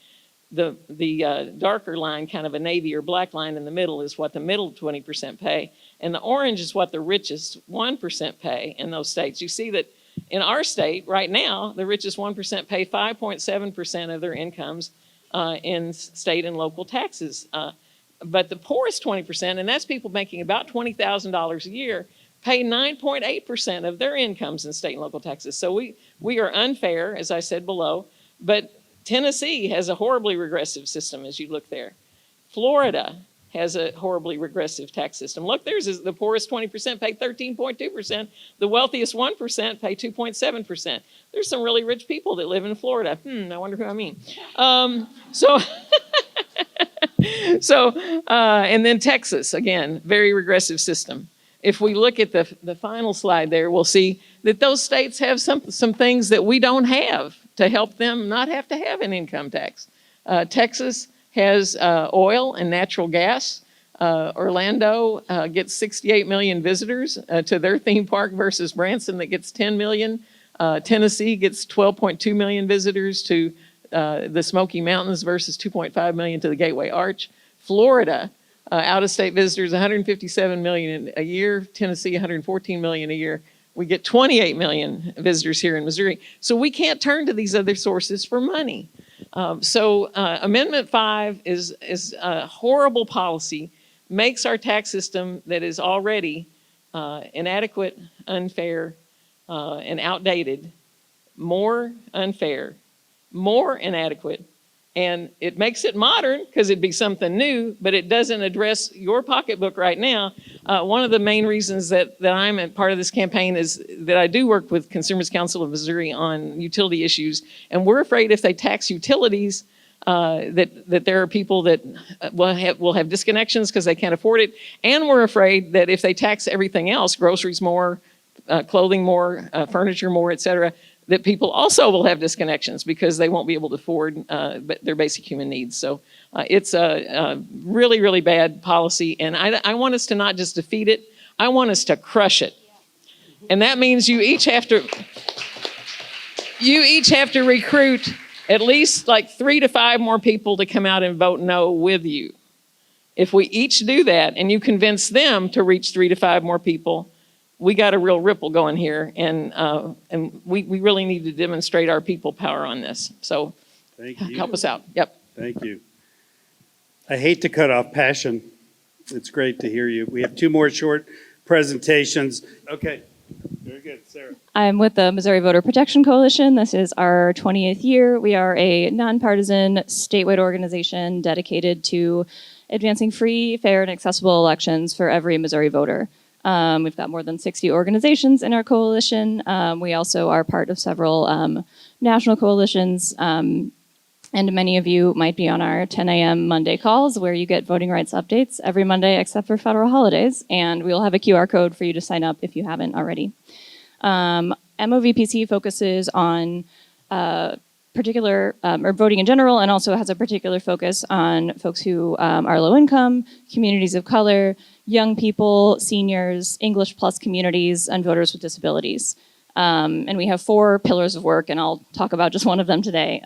The darker line, kind of a navy or black line in the middle, is what the middle 20% pay. And the orange is what the richest 1% pay in those states. You see that in our state right now, the richest 1% pay 5.7% of their incomes in state and local taxes. But the poorest 20%, and that's people making about $20,000 a year, pay 9.8% of their incomes in state and local taxes. So we are unfair, as I said below, but Tennessee has a horribly regressive system as you look there. Florida has a horribly regressive tax system. Look, theirs is the poorest 20% pay 13.2%. The wealthiest 1% pay 2.7%. There's some really rich people that live in Florida. I wonder who I mean. So, and then Texas, again, very regressive system. If we look at the final slide there, we'll see that those states have some things that we don't have to help them not have to have an income tax. Texas has oil and natural gas. Orlando gets 68 million visitors to their theme park versus Branson that gets 10 million. Tennessee gets 12.2 million visitors to the Smoky Mountains versus 2.5 million to the Gateway Arch. Florida, out-of-state visitors, 157 million a year. Tennessee, 114 million a year. We get 28 million visitors here in Missouri. So we can't turn to these other sources for money. Amendment 5 is a horrible policy, makes our tax system that is already inadequate, unfair, and outdated more unfair, more inadequate, and it makes it modern because it'd be something new, but it doesn't address your pocketbook right now. One of the main reasons that I'm a part of this campaign is that I do work with Consumers Council of Missouri on utility issues, and we're afraid if they tax utilities, that there are people that will have disconnections because they can't afford it, and we're afraid that if they tax everything else, groceries more, clothing more, furniture more, et cetera, that people also will have disconnections because they won't be able to afford their basic human needs. So it's a really, really bad policy, and I want us to not just defeat it, I want us to crush it. And that means you each have to recruit at least like 3 to 5 more people to come out and vote no with you. If we each do that and you convince them to reach 3 to 5 more people, we got a real ripple going here, and we really need to demonstrate our people power on this. So Thank you. help us out. Yep. Thank you. I hate to cut off passion. It's great to hear you. We have 2 more short presentations. Okay, very good. Sarah. I'm with the Missouri Voter Protection Coalition. This is our 20th year. We are a nonpartisan statewide organization dedicated to advancing free, fair, and accessible elections for every Missouri voter. We've got more than 60 organizations in our coalition. We also are part of several national coalitions, and many of you might be on our 10 a.m. Monday calls where you get voting rights updates every Monday except for federal holidays, and we'll have a QR code for you to sign up if you haven't already. MOVPC focuses on particular, or voting in general, and also has a particular focus on folks who are low income, communities of color, young people, seniors, English plus communities, and voters with disabilities. And we have 4 pillars of work, and I'll talk about just one of them today.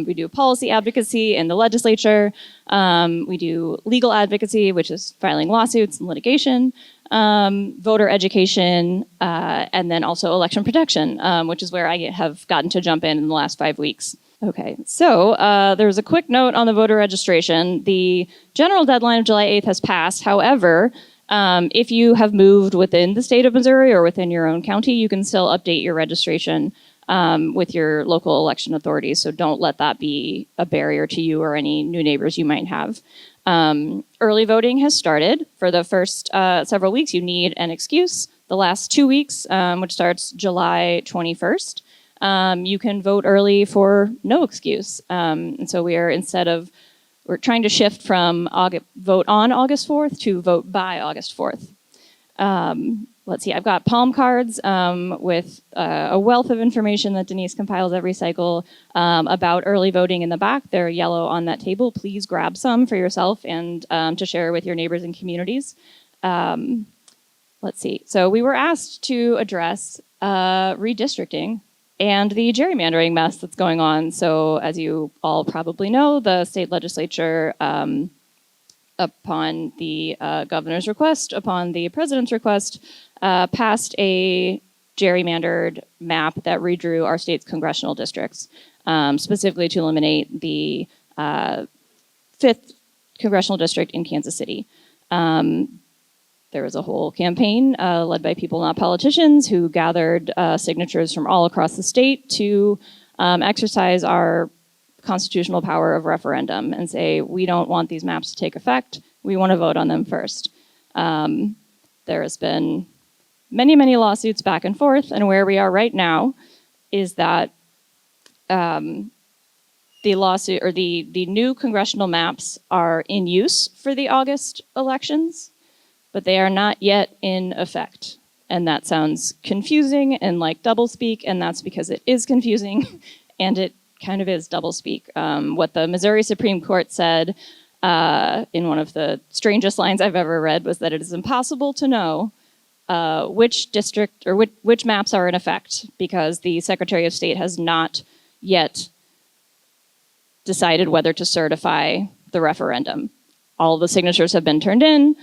We do policy advocacy in the legislature. We do legal advocacy, which is filing lawsuits and litigation, voter education, and then also election protection, which is where I have gotten to jump in the last 5 weeks. Okay, so there's a quick note on the voter registration. The general deadline of July 8th has passed. However, if you have moved within the state of Missouri or within your own county, you can still update your registration with your local election authorities. So don't let that be a barrier to you or any new neighbors you might have. Early voting has started. For the first several weeks, you need an excuse. The last 2 weeks, which starts July 21st, you can vote early for no excuse. And so we're trying to shift from vote on August 4th to vote by August 4th. Let's see, I've got palm cards with a wealth of information that Denise compiles every cycle about early voting in the back. They're yellow on that table. Please grab some for yourself and to share with your neighbors and communities. Let's see, so we were asked to address redistricting and the gerrymandering mess that's going on. So as you all probably know, the state legislature, upon the governor's request, upon the president's request, passed a gerrymandered map that redrew our state's congressional districts, specifically to eliminate the 5th congressional district in Kansas City. There was a whole campaign led by people, not politicians, who gathered signatures from all across the state to exercise our constitutional power of referendum and say, we don't want these maps to take effect. We want to vote on them first. There has been many, many lawsuits back and forth, and where we are right now is that the the lawsuit or the new congressional maps are in use for the August elections, but they are not yet in effect. And that sounds confusing and like doublespeak, and that's because it is confusing and it kind of is doublespeak. What the Missouri Supreme Court said in one of the strangest lines I've ever read was that it is impossible to know which district or which maps are in effect because the Secretary of State has not yet decided whether to certify the referendum. All the signatures have been turned in.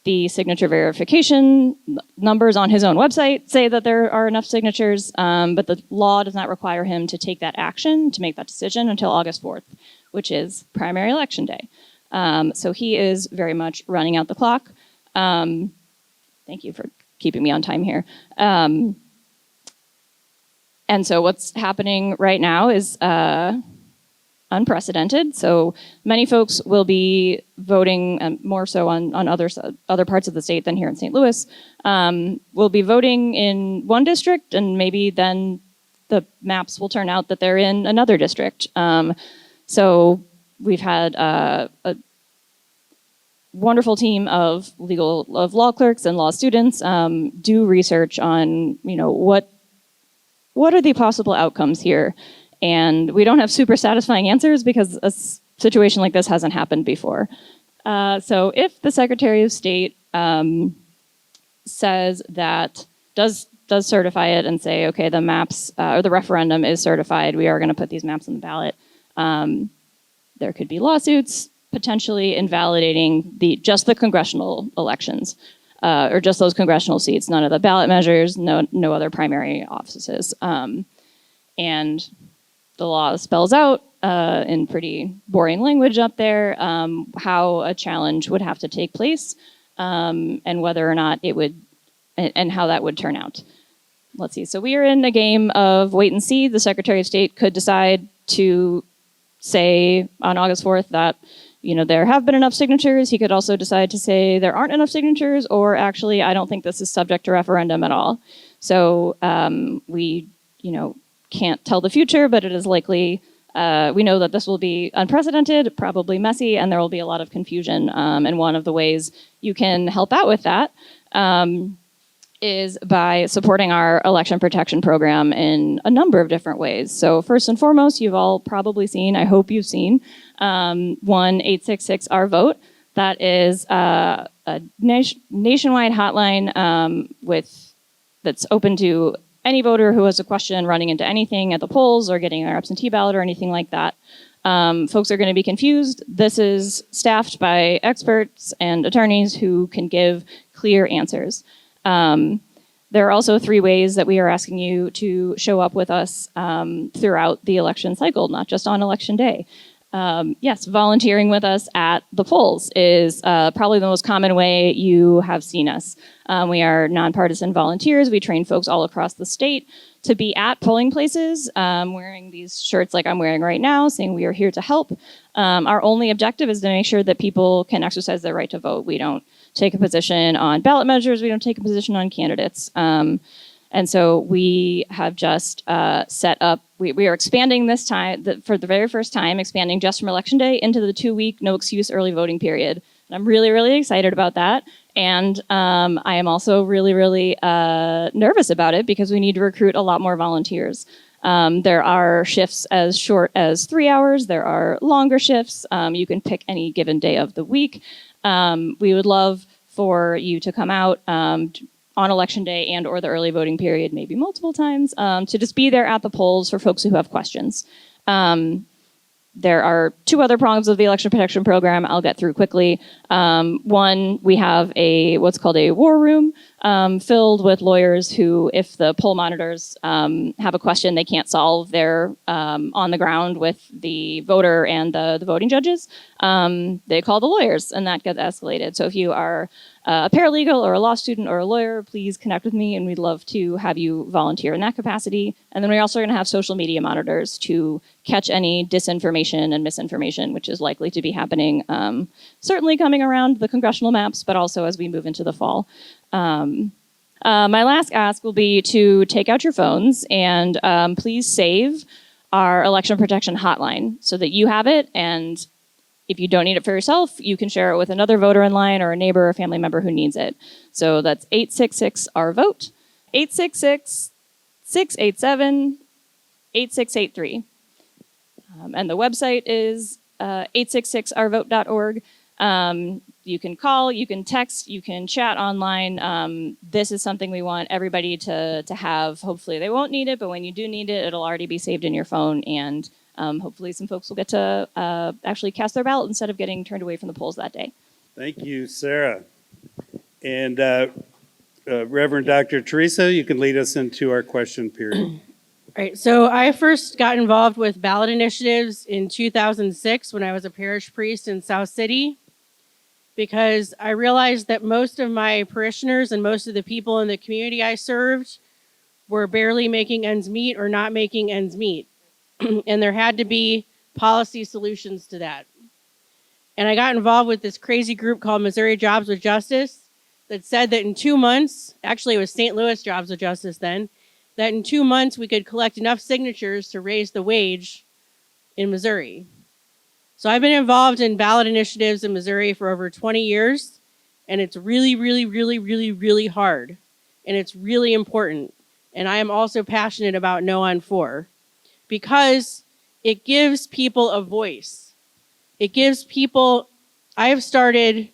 The signature verification numbers on his own website say that there are enough signatures, but the law does not require him to take that action, to make that decision until August 4th, which is primary election day. So he is very much running out the clock. Thank you for keeping me on time here. And so what's happening right now is unprecedented. So many folks will be voting, more so on other parts of the state than here in St. Louis, will be voting in one district, and maybe then the maps will turn out that they're in another district. So we've had a wonderful team of law clerks and law students do research on, what are the possible outcomes here. And we don't have super satisfying answers because a situation like this hasn't happened before. So if the Secretary of State says that, does certify it and say, okay, the maps or the referendum is certified, we are going to put these maps on the ballot, there could be lawsuits potentially invalidating just the congressional elections or just those congressional seats, none of the ballot measures, no other primary offices. And the law spells out in pretty boring language up there how a challenge would have to take place and whether or not it would, and how that would turn out. Let's see. So we are in a game of wait and see. The Secretary of State could decide to say on August 4th that there have been enough signatures. He could also decide to say there aren't enough signatures, or actually, I don't think this is subject to referendum at all. So we, can't tell the future, but it is likely, we know that this will be unprecedented, probably messy, and there will be a lot of confusion. And one of the ways you can help out with that is by supporting our election protection program in a number of different ways. So first and foremost, you've all probably seen, I hope you've seen, 1-866-OUR-VOTE. That is a nationwide hotline that's open to any voter who has a question running into anything at the polls or getting their absentee ballot or anything like that. Folks are going to be confused. This is staffed by experts and attorneys who can give clear answers. There are also 3 ways that we are asking you to show up with us throughout the election cycle, not just on election day. Yes, volunteering with us at the polls is probably the most common way you have seen us. We are nonpartisan volunteers. We train folks all across the state to be at polling places, wearing these shirts like I'm wearing right now, saying we are here to help. Our only objective is to make sure that people can exercise their right to vote. We don't take a position on ballot measures. We don't take a position on candidates. And so we have just set up, we are expanding this time, for the very first time, expanding just from Election Day into the 2-week no excuse early voting period. And I'm really, really excited about that. And I am also really, really nervous about it because we need to recruit a lot more volunteers. There are shifts as short as 3 hours. There are longer shifts. You can pick any given day of the week. We would love for you to come out on Election Day and or the early voting period, maybe multiple times, to just be there at the polls for folks who have questions. There are 2 other prongs of the election protection program I'll get through quickly. One, we have what's called a war room filled with lawyers who, if the poll monitors have a question they can't solve, they're on the ground with the voter and the voting judges. They call the lawyers, and that gets escalated. So if you are a paralegal or a law student or a lawyer, please connect with me, and we'd love to have you volunteer in that capacity. And then we're also going to have social media monitors to catch any disinformation and misinformation, which is likely to be happening, certainly coming around the congressional maps, but also as we move into the fall. My last ask will be to take out your phones and please save our election protection hotline so that you have it, and if you don't need it for yourself, you can share it with another voter in line or a neighbor or family member who needs it. So that's 866-OUR-VOTE, 866-687-8683. And the website is 866ourvote.org. You can call, you can text, you can chat online. This is something we want everybody to have. Hopefully they won't need it, but when you do need it, it'll already be saved in your phone, and hopefully some folks will get to actually cast their ballot instead of getting turned away from the polls that day. Thank you, Sarah. And Reverend Dr. Teresa, you can lead us into our question period. All right, so I first got involved with ballot initiatives in 2006 when I was a parish priest in South City, because I realized that most of my parishioners and most of the people in the community I served were barely making ends meet or not making ends meet. And there had to be policy solutions to that. And I got involved with this crazy group called Missouri Jobs with Justice that said that in 2 months, actually it was St. Louis Jobs with Justice then, that in 2 months we could collect enough signatures to raise the wage in Missouri. So I've been involved in ballot initiatives in Missouri for over 20 years, and it's really, really, really, really, really hard. And it's really important. And I am also passionate about No on 4, because it gives people a voice. It gives people, I started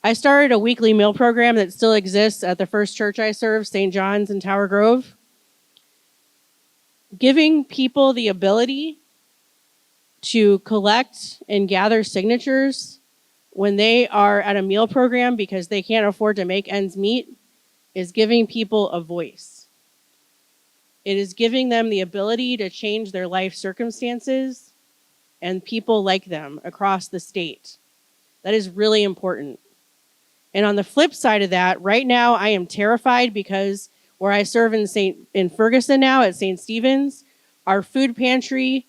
a weekly meal program that still exists at the first church I serve, St. John's in Tower Grove. Giving people the ability to collect and gather signatures when they are at a meal program because they can't afford to make ends meet is giving people a voice. It is giving them the ability to change their life circumstances and people like them across the state. That is really important. And on the flip side of that, right now I am terrified because where I serve in Ferguson now at St. Stephen's, our food pantry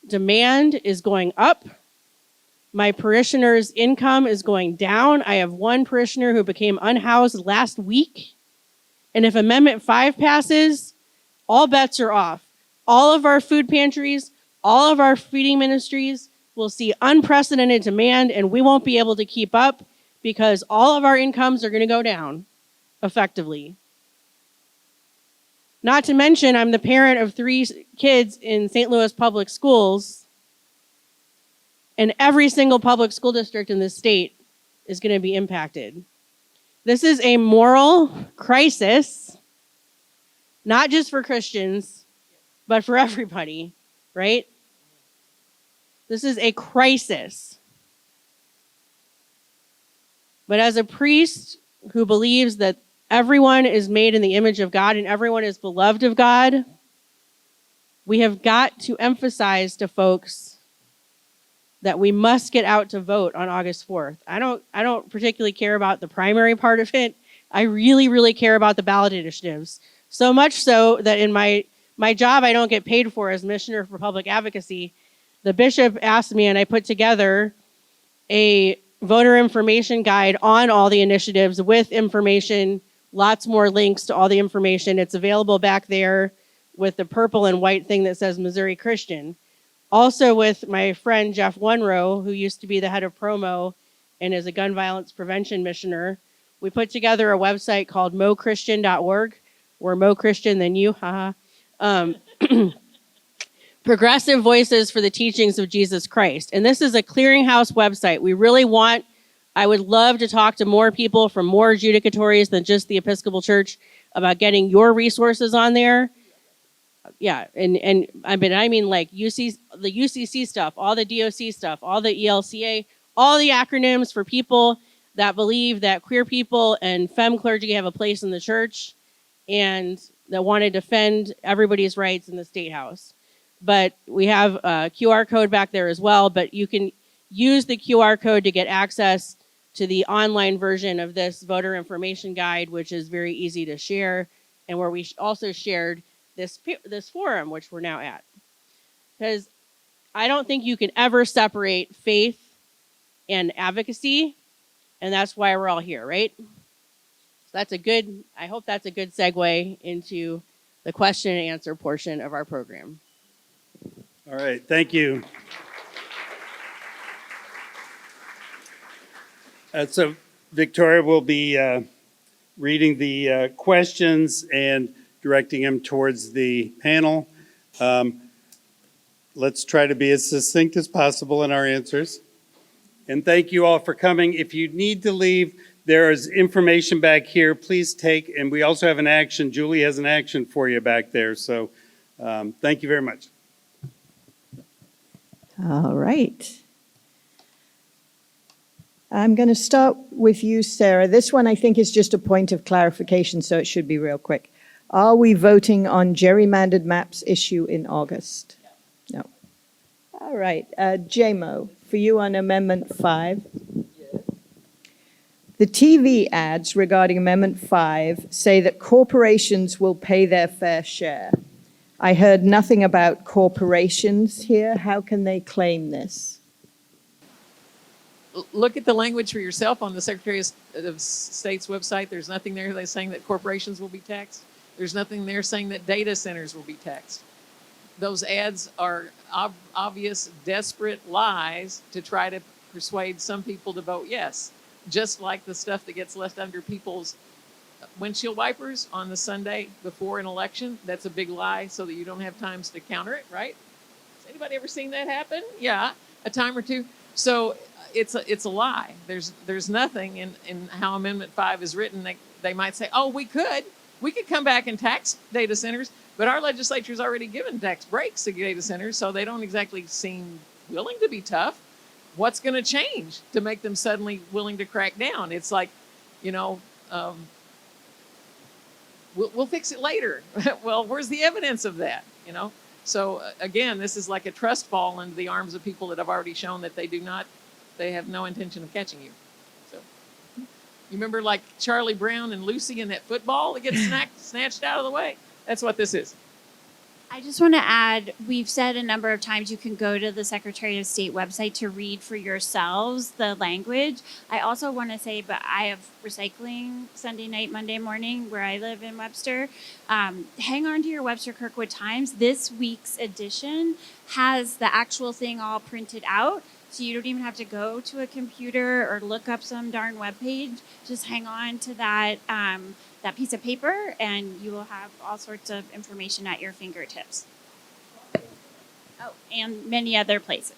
demand is going up. My parishioner's income is going down. I have one parishioner who became unhoused last week. And if Amendment 5 passes, all bets are off. All of our food pantries, all of our feeding ministries will see unprecedented demand, and we won't be able to keep up because all of our incomes are going to go down effectively. Not to mention, I'm the parent of 3 kids in St. Louis public schools, and every single public school district in this state is going to be impacted. This is a moral crisis, not just for Christians, but for everybody, right? This is a crisis. But as a priest who believes that everyone is made in the image of God and everyone is beloved of God, we have got to emphasize to folks that we must get out to vote on August 4th. I don't particularly care about the primary part of it. I really, really care about the ballot initiatives. So much so that in my job I don't get paid for as Missioner for Public Advocacy, the bishop asked me and I put together a voter information guide on all the initiatives with information, lots more links to all the information. It's available back there with the purple and white thing that says Missouri Christian. Also with my friend Jeff Wunrow, who used to be the head of promo and is a gun violence prevention missioner, we put together a website called mochristian.org. We're more Christian than you, haha. Progressive Voices for the Teachings of Jesus Christ. And this is a clearinghouse website. I would love to talk to more people from more judicatories than just the Episcopal Church about getting your resources on there. Yeah, and I mean like the UCC stuff, all the DOC stuff, all the ELCA, all the acronyms for people that believe that queer people and femme clergy have a place in the church and that want to defend everybody's rights in the State House. But we have a QR code back there as well, but you can use the QR code to get access to the online version of this voter information guide, which is very easy to share, and where we also shared this forum, which we're now at. Because I don't think you can ever separate faith and advocacy, and that's why we're all here, right? So I hope that's a good segue into the question and answer portion of our program. All right, thank you. So Victoria will be reading the questions and directing them towards the panel. Let's try to be as succinct as possible in our answers. And thank you all for coming. If you need to leave, there is information back here. Please take, and we also have an action. Julie has an action for you back there. So thank you very much. All right. I'm going to start with you, Sarah. This one I think is just a point of clarification, so it should be real quick. Are we voting on gerrymandered maps issue in August? No. All right. JMO, for you on Amendment 5. The TV ads regarding Amendment 5 say that corporations will pay their fair share. I heard nothing about corporations here. How can they claim this? Look at the language for yourself on the Secretary of State's website. There's nothing there that's saying that corporations will be taxed. There's nothing there saying that data centers will be taxed. Those ads are obvious, desperate lies to try to persuade some people to vote yes. Just like the stuff that gets left under people's windshield wipers on the Sunday before an election. That's a big lie so that you don't have times to counter it, right? Has anybody ever seen that happen? Yeah, a time or two. So it's a lie. There's nothing in how Amendment 5 is written. They might say, oh, we could come back and tax data centers, but our legislature's already given tax breaks to data centers, so they don't exactly seem willing to be tough. What's going to change to make them suddenly willing to crack down? It's like, we'll fix it later. Well, where's the evidence of that? So again, this is like a trust fall into the arms of people that have already shown that they have no intention of catching you. So you remember like Charlie Brown and Lucy in that football that gets snatched out of the way? That's what this is. I just want to add, we've said a number of times you can go to the Secretary of State website to read for yourselves the language. I also want to say, but I have recycling Sunday night, Monday morning where I live in Webster. Hang on to your Webster Kirkwood Times. This week's edition has the actual thing all printed out. So you don't even have to go to a computer or look up some darn webpage. Just hang on to that that piece of paper, and you will have all sorts of information at your fingertips. Oh, and many other places.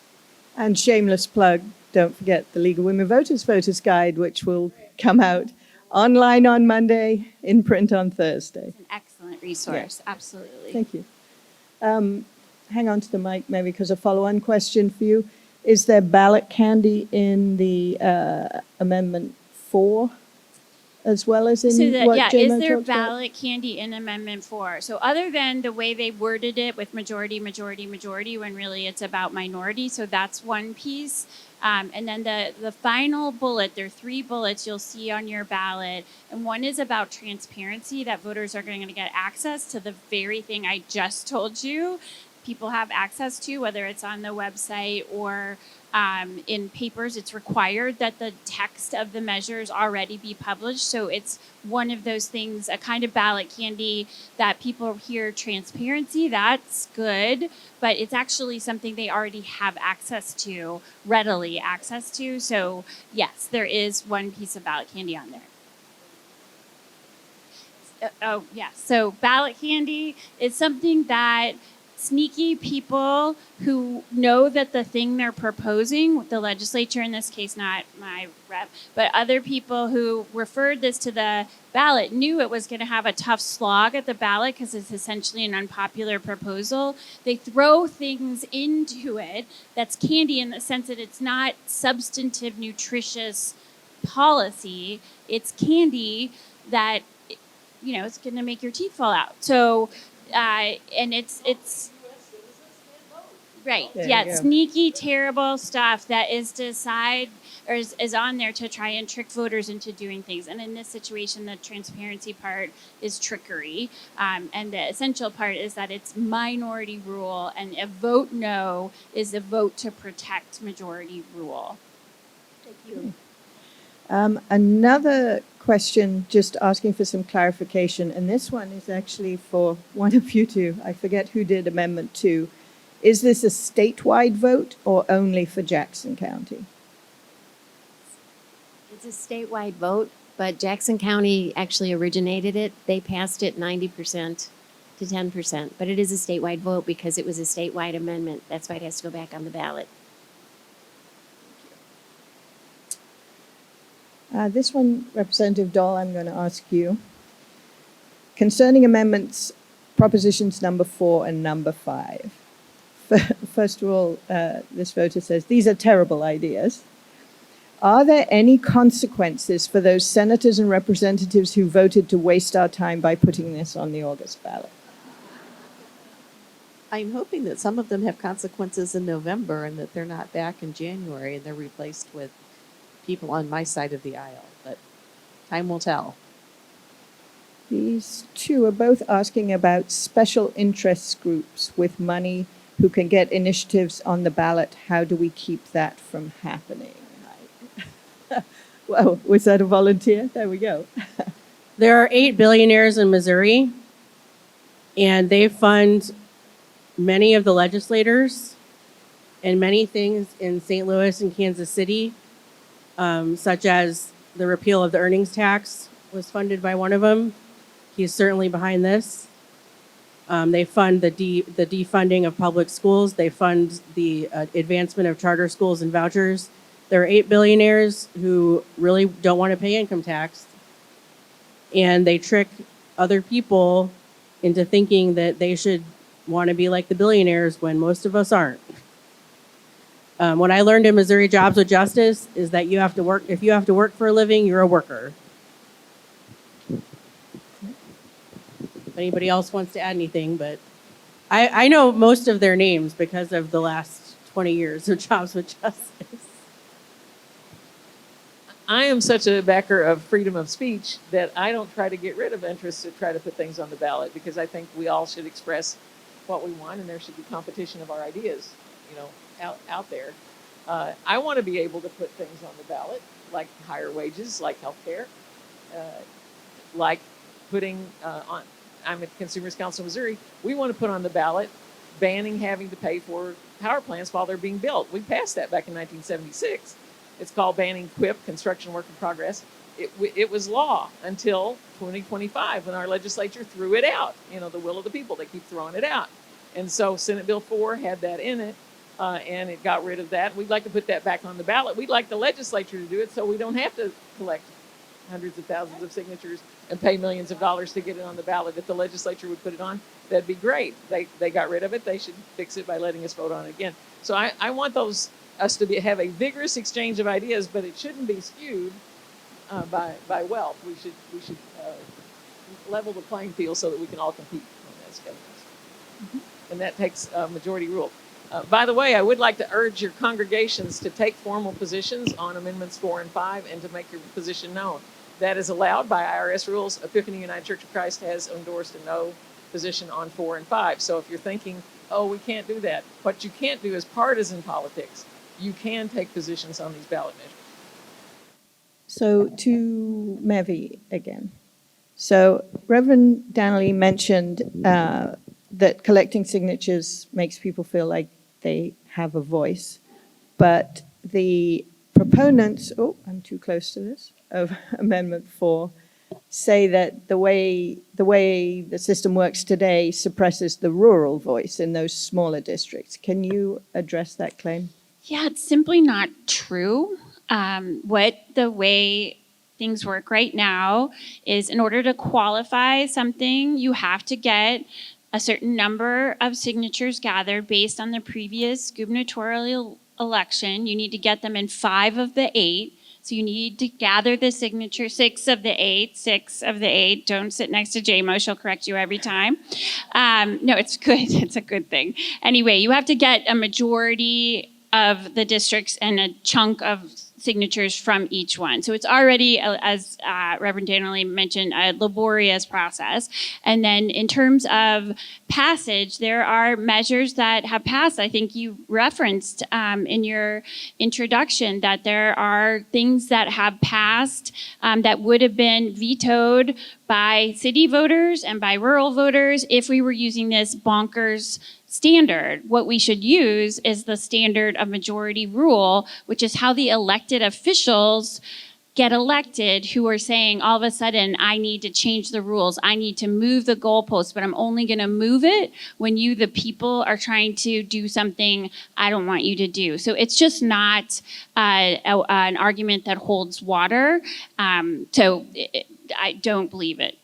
And shameless plug, don't forget the League of Women Voters Voters Guide, which will come out online on Monday, in print on Thursday. It's an excellent resource, absolutely. Thank you. Hang on to the mic, maybe, because a follow-on question for you. Is there ballot candy in the Amendment 4 as well as in what is JMO there talked about? ballot candy in Amendment 4? So other than the way they worded it with majority, when really it's about minority, so that's one piece. And then the final bullet, there are 3 bullets you'll see on your ballot, and one is about transparency, that voters are going to get access to the very thing I just told you people have access to, whether it's on the website or in papers. It's required that the text of the measures already be published. So it's one of those things, a kind of ballot candy that people hear transparency, that's good, but it's actually something they already have access to, readily access to. So yes, there is one piece of ballot candy on there. Oh, yes. So ballot candy is something that sneaky people who know that the thing they're proposing, the legislature in this case, not my rep, but other people who referred this to the ballot knew it was going to have a tough slog at the ballot because it's essentially an unpopular proposal. They throw things into it that's candy in the sense that it's not substantive, nutritious policy. It's candy that, it's going to make your teeth fall out. So, and it's right. Yeah, sneaky, terrible stuff that is is on there to try and trick voters into doing things. And in this situation, the transparency part is trickery. And the essential part is that it's minority rule, and a vote no is a vote to protect majority rule. Thank you. Another question, just asking for some clarification, and this one is actually for one of you two. I forget who did Amendment 2. Is this a statewide vote or only for Jackson County? It's a statewide vote, but Jackson County actually originated it. They passed it 90% to 10%, but it is a statewide vote because it was a statewide amendment. That's why it has to go back on the ballot. This one, Representative Dahl, I'm going to ask you. Concerning amendments, propositions number 4 and number 5. First of all, this voter says, these are terrible ideas. Are there any consequences for those senators and representatives who voted to waste our time by putting this on the August ballot? I'm hoping that some of them have consequences in November and that they're not back in January and they're replaced with people on my side of the aisle, but time will tell. These two are both asking about special interest groups with money who can get initiatives on the ballot. How do we keep that from happening? Well, was that a volunteer? There we go. There are 8 billionaires in Missouri, and they fund many of the legislators and many things in St. Louis and Kansas City, such as the repeal of the earnings tax was funded by one of them. He's certainly behind this. They fund the defunding of public schools. They fund the advancement of charter schools and vouchers. There are 8 billionaires who really don't want to pay income tax, and they trick other people into thinking that they should want to be like the billionaires when most of us aren't. What I learned in Missouri Jobs with Justice is that you have to work. If you have to work for a living, you're a worker. If anybody else wants to add anything, but I know most of their names because of the last 20 years of Jobs with Justice. I am such a backer of freedom of speech that I don't try to get rid of interest to try to put things on the ballot, because I think we all should express what we want and there should be competition of our ideas, out there. I want to be able to put things on the ballot, like higher wages, like healthcare, like putting I'm at Consumers Council of Missouri. We want to put on the ballot banning having to pay for power plants while they're being built. We passed that back in 1976. It's called banning QIP, construction work in progress. It was law until 2025 when our legislature threw it out. The will of the people, they keep throwing it out. And so Senate Bill 4 had that in it, and it got rid of that. We'd like to put that back on the ballot. We'd like the legislature to do it so we don't have to collect hundreds of thousands of signatures and pay millions of dollars to get it on the ballot. If the legislature would put it on, that'd be great. They got rid of it. They should fix it by letting us vote on it again. So I want us to have a vigorous exchange of ideas, but it shouldn't be skewed by wealth. We should level the playing field so that we can all compete on that scale. Mm-hmm. And that takes majority rule. By the way, I would like to urge your congregations to take formal positions on Amendments 4 and 5 and to make your position known. That is allowed by IRS rules. Epiphany United Church of Christ has endorsed a no position on 4 and 5. So if you're thinking, oh, we can't do that, what you can't do is partisan politics. You can take positions on these ballot measures. So to Mevi again. So Reverend Danieley mentioned that collecting signatures makes people feel like they have a voice, but the proponents, I'm too close to this, of Amendment 4 say that the way the system works today suppresses the rural voice in those smaller districts. Can you address that claim? Yeah, it's simply not true. The way things work right now is in order to qualify something, you have to get a certain number of signatures gathered based on the previous gubernatorial election. You need to get them in 5 of the 8. So you need to gather the signature, 6 of the 8. Don't sit next to JMO, she'll correct you every time. No, it's good, it's a good thing. Anyway, you have to get a majority of the districts and a chunk of signatures from each one. So it's already, as Reverend Danieley mentioned, a laborious process. And then in terms of passage, there are measures that have passed. I think you referenced in your introduction that there are things that have passed that would have been vetoed by city voters and by rural voters if we were using this bonkers standard. What we should use is the standard of majority rule, which is how the elected officials get elected, who are saying all of a sudden, I need to change the rules, I need to move the goalposts, but I'm only going to move it when you, the people, are trying to do something I don't want you to do. So it's just not an argument that holds water. I don't believe it.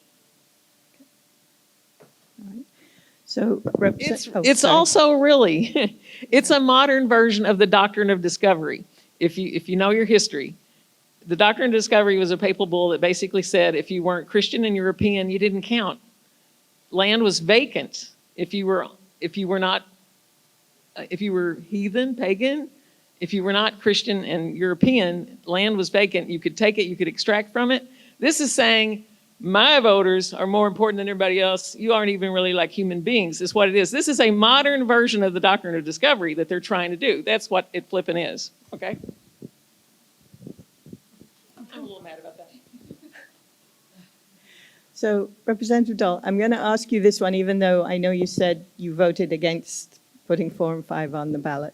So, It's also really, it's a modern version of the doctrine of discovery. If you know your history, the doctrine of discovery was a papal bull that basically said if you weren't Christian and European, you didn't count. Land was vacant if you were heathen, pagan. If you were not Christian and European, land was vacant. You could take it, you could extract from it. This is saying my voters are more important than everybody else. You aren't even really like human beings, is what it is. This is a modern version of the doctrine of discovery that they're trying to do. That's what it flipping is, okay? I'm a little mad about that. So, Representative Dahl, I'm going to ask you this one, even though I know you said you voted against putting 4 and 5 on the ballot.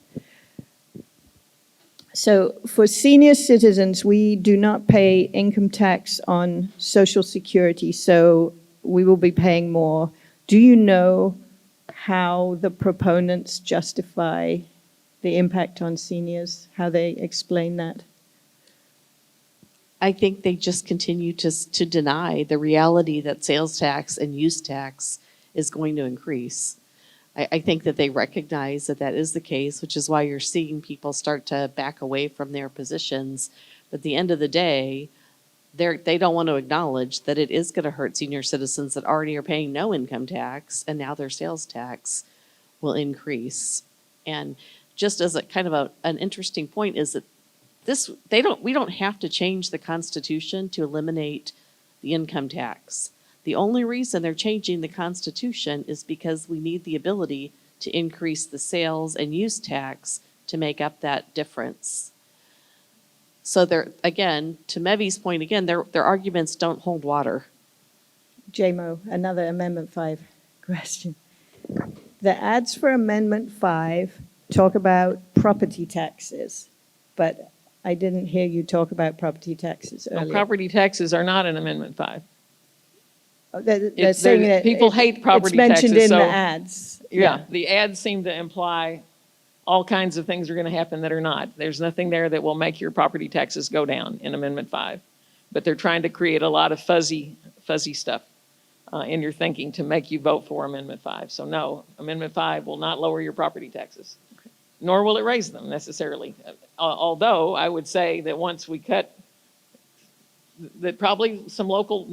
So, for senior citizens, we do not pay income tax on Social Security, so we will be paying more. Do you know how the proponents justify the impact on seniors, how they explain that? I think they just continue to deny the reality that sales tax and use tax is going to increase. I think that they recognize that that is the case, which is why you're seeing people start to back away from their positions. But at the end of the day, they don't want to acknowledge that it is going to hurt senior citizens that already are paying no income tax, and now their sales tax will increase. And just as a kind of an interesting point is that we don't have to change the Constitution to eliminate the income tax. The only reason they're changing the Constitution is because we need the ability to increase the sales and use tax to make up that difference. So they're, again, to Mevy's point, again, their arguments don't hold water. JMO, another Amendment 5 question. The ads for Amendment 5 talk about property taxes, but I didn't hear you talk about property taxes earlier. No, property taxes are not in Amendment 5. They're saying that people hate property taxes. It's mentioned taxes, in so- the ads. Yeah, the ads seem to imply all kinds of things are going to happen that are not. There's nothing there that will make your property taxes go down in Amendment 5. But they're trying to create a lot of fuzzy stuff in your thinking to make you vote for Amendment 5. So no, Amendment 5 will not lower your property taxes, nor will it raise them necessarily. Although I would say that once we cut, that probably some local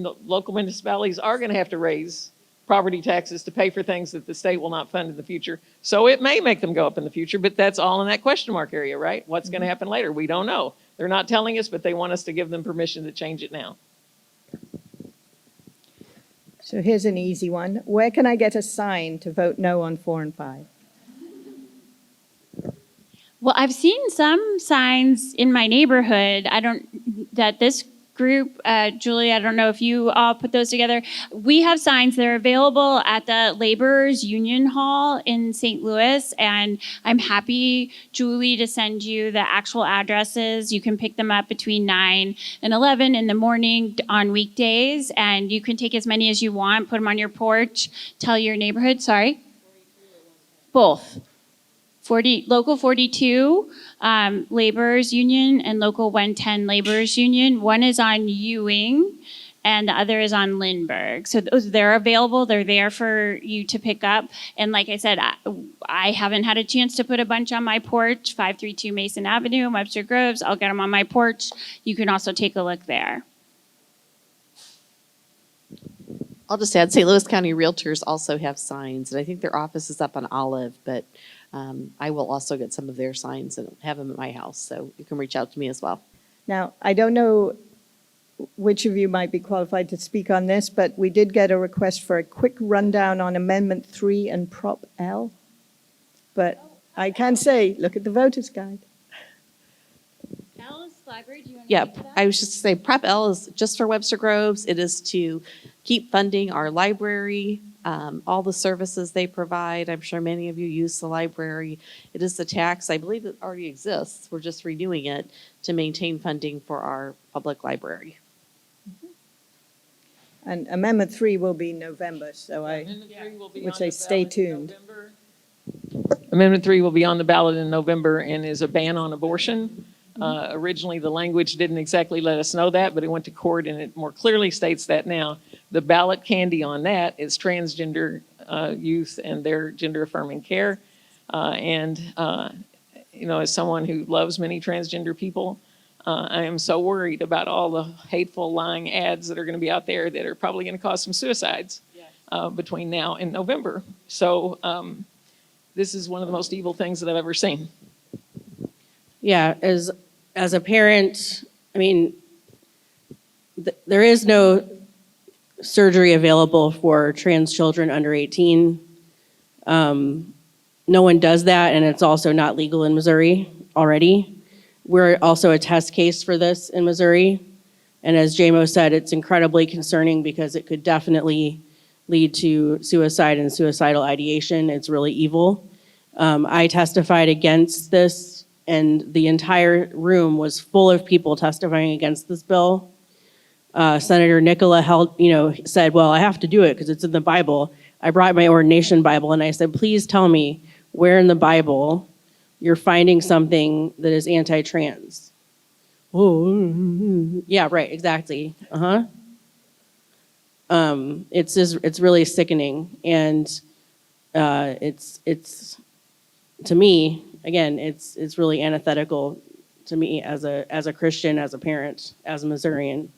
municipalities are going to have to raise property taxes to pay for things that the state will not fund in the future. So it may make them go up in the future, but that's all in that question mark area, right? What's going to happen later? We don't know. They're not telling us, but they want us to give them permission to change it now. So here's an easy one. Where can I get a sign to vote no on 4 and 5? Well, I've seen some signs in my neighborhood. That this group, Julie, I don't know if you all put those together. We have signs that are available at the Laborers Union Hall in St. Louis, and I'm happy, Julie, to send you the actual addresses. You can pick them up between 9 and 11 in the morning on weekdays, and you can take as many as you want, put them on your porch, tell your neighborhood, sorry? Both. Local 42 Laborers Union and Local 110 Laborers Union. One is on Ewing and the other is on Lindbergh. So they're available. They're there for you to pick up. And like I said, I haven't had a chance to put a bunch on my porch, 532 Mason Avenue, Webster Groves. I'll get them on my porch. You can also take a look there. I'll just add, St. Louis County Realtors also have signs, and I think their office is up on Olive, but I will also get some of their signs and have them at my house, so you can reach out to me as well. Now, I don't know which of you might be qualified to speak on this, but we did get a request for a quick rundown on Amendment 3 and Prop L. But I can say, look at the voter's guide. Alice Library, do you want to Yeah, speak to that? I was just saying, Prop L is just for Webster Groves. It is to keep funding our library all the services they provide. I'm sure many of you use the library. It is the tax, I believe it already exists. We're just renewing it to maintain funding for our public library. And Amendment 3 will be November, so I would say stay tuned. Amendment 3 will be on the ballot in November and is a ban on abortion. Originally, the language didn't exactly let us know that, but it went to court and it more clearly states that now. The ballot candy on that is transgender youth and their gender-affirming care. As someone who loves many transgender people, I am so worried about all the hateful, lying ads that are going to be out there that are probably going to cause some suicides between now and November. So this is one of the most evil things that I've ever seen. Yeah, as a parent, I mean, there is no surgery available for trans children under 18. No one does that, and it's also not legal in Missouri already. We're also a test case for this in Missouri. And as JMO said, it's incredibly concerning because it could definitely lead to suicide and suicidal ideation. It's really evil. I testified against this, and the entire room was full of people testifying against this bill. Senator Nicola said, well, I have to do it because it's in the Bible. I brought my ordination Bible and I said, please tell me where in the Bible you're finding something that is anti-trans. Oh, yeah, right, exactly. It's really sickening, and it's to me, again, it's really antithetical to me as a Christian, as a parent, as a Missourian.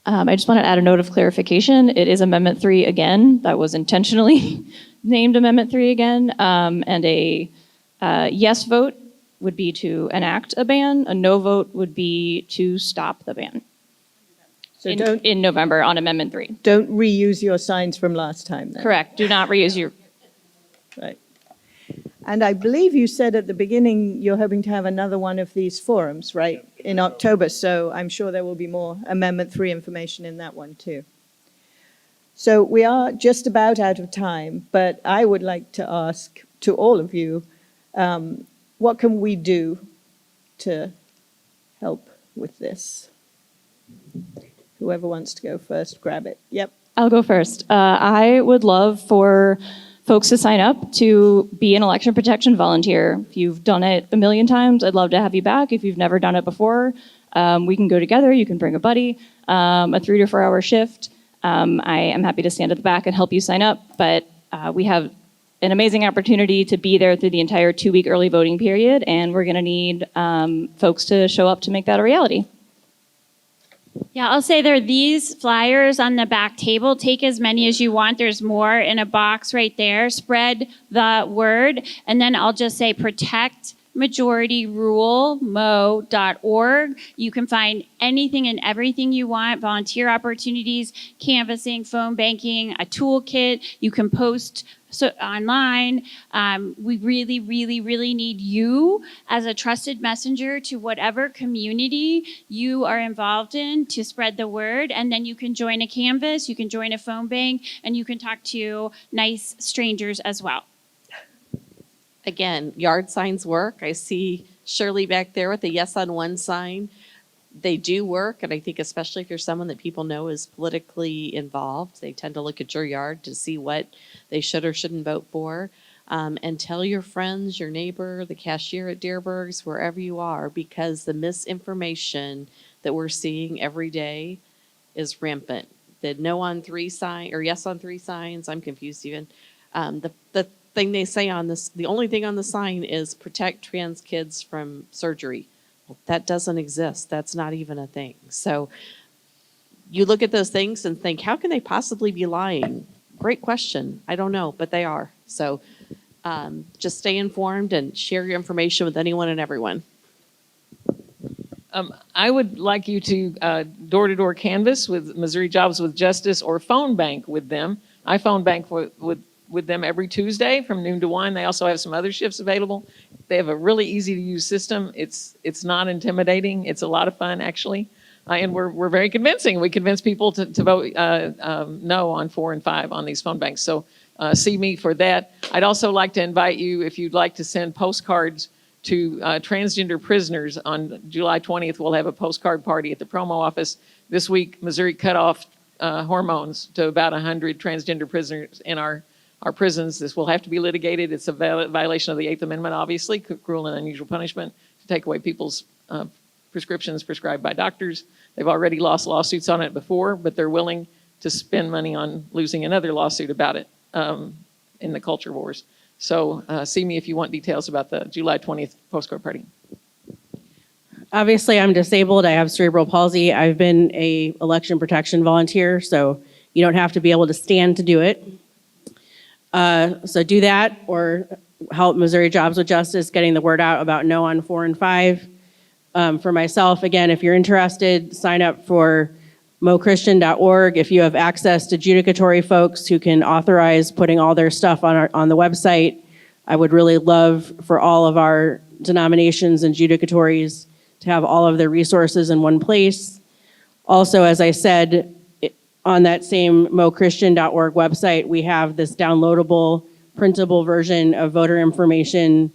I just want to add a note of clarification. It is Amendment 3 again. That was intentionally named Amendment 3 again. And a yes vote would be to enact a ban. A no vote would be to stop the ban. So In November on Amendment 3. don't reuse your signs from last time then. Correct. Do not reuse your... Right. And I believe you said at the beginning you're hoping to have another one of these forums, right, in October. So I'm sure there will be more Amendment 3 information in that one too. So we are just about out of time, but I would like to ask to all of you, what can we do to help with this? Whoever wants to go first, grab it. Yep. I'll go first. I would love for folks to sign up to be an election protection volunteer. If you've done it a million times, I'd love to have you back. If you've never done it before, we can go together. You can bring a buddy, a 3 to 4 hour shift. I am happy to stand at the back and help you sign up, but we have an amazing opportunity to be there through the entire 2-week early voting period, and we're going to need folks to show up to make that a reality. Yeah, I'll say there are these flyers on the back table. Take as many as you want. There's more in a box right there. Spread the word. And then I'll just say protect majority rule, mo.org. You can find anything and everything you want, volunteer opportunities, canvassing, phone banking, a toolkit. You can post online. We really, really, really need you as a trusted messenger to whatever community you are involved in to spread the word. And then you can join a canvas, you can join a phone bank, and you can talk to nice strangers as well. Again, yard signs work. I see Shirley back there with the yes on one sign. They do work, and I think especially if you're someone that people know is politically involved, they tend to look at your yard to see what they should or shouldn't vote for. And tell your friends, your neighbor, the cashier at Deerberg's, wherever you are, because the misinformation that we're seeing every day is rampant. The no on 3 sign or yes on 3 signs, I'm confused even. The thing they say on this, the only thing on the sign is protect trans kids from surgery. Well, that doesn't exist. That's not even a thing. So you look at those things and think, how can they possibly be lying? Great question. I don't know, but they are. So just stay informed and share your information with anyone and everyone. I would like you to door-to-door canvass with Missouri Jobs with Justice or phone bank with them. I phone bank with them every Tuesday from noon to 1. They also have some other shifts available. They have a really easy to use system. It's not intimidating. It's a lot of fun, actually. And we're very convincing. We convince people to vote no on 4 and 5 on these phone banks. So see me for that. I'd also like to invite you, if you'd like to send postcards to transgender prisoners on July 20th. We'll have a postcard party at the promo office. This week, Missouri cut off hormones to about 100 transgender prisoners in our prisons. This will have to be litigated. It's a violation of the 8th Amendment, obviously, cruel and unusual punishment, to take away people's prescriptions prescribed by doctors. They've already lost lawsuits on it before, but they're willing to spend money on losing another lawsuit about it in the culture wars. So see me if you want details about the July 20th postcard party. Obviously, I'm disabled. I have cerebral palsy. I've been a election protection volunteer, so you don't have to be able to stand to do it. So do that, or help Missouri Jobs with Justice getting the word out about no on 4 and 5. For myself, again, if you're interested, sign up for mochristian.org. If you have access to judicatory folks who can authorize putting all their stuff on the website, I would really love for all of our denominations and judicatories to have all of their resources in one place. Also, as I said, on that same mochristian.org website, we have this downloadable, printable version of voter information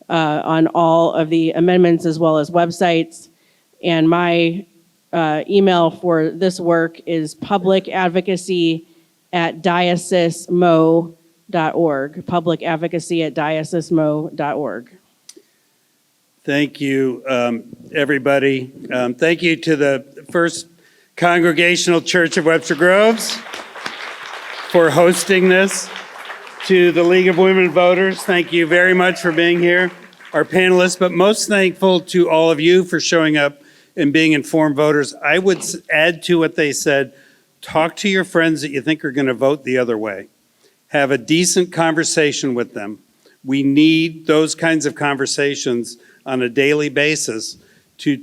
on all of the amendments as well as websites. And my email for this work is publicadvocacy@diocesemo.org, publicadvocacy@diocesemo.org. Thank you, everybody. Thank you to the First Congregational Church of Webster Groves for hosting this. To the League of Women Voters, thank you very much for being here. Our panelists, but most thankful to all of you for showing up and being informed voters. I would add to what they said, talk to your friends that you think are going to vote the other way. Have a decent conversation with them. We need those kinds of conversations on a daily basis to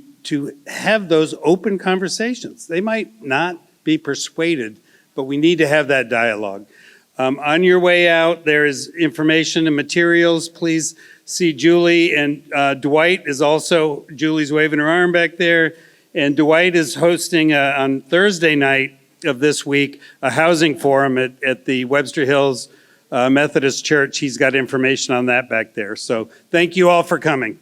have those open conversations. They might not be persuaded, but we need to have that dialogue. On your way out, there is information and materials. Please see Julie, and Dwight is also, Julie's waving her arm back there, and Dwight is hosting on Thursday night of this week a housing forum at the Webster Hills Methodist Church. He's got information on that back there. So thank you all for coming.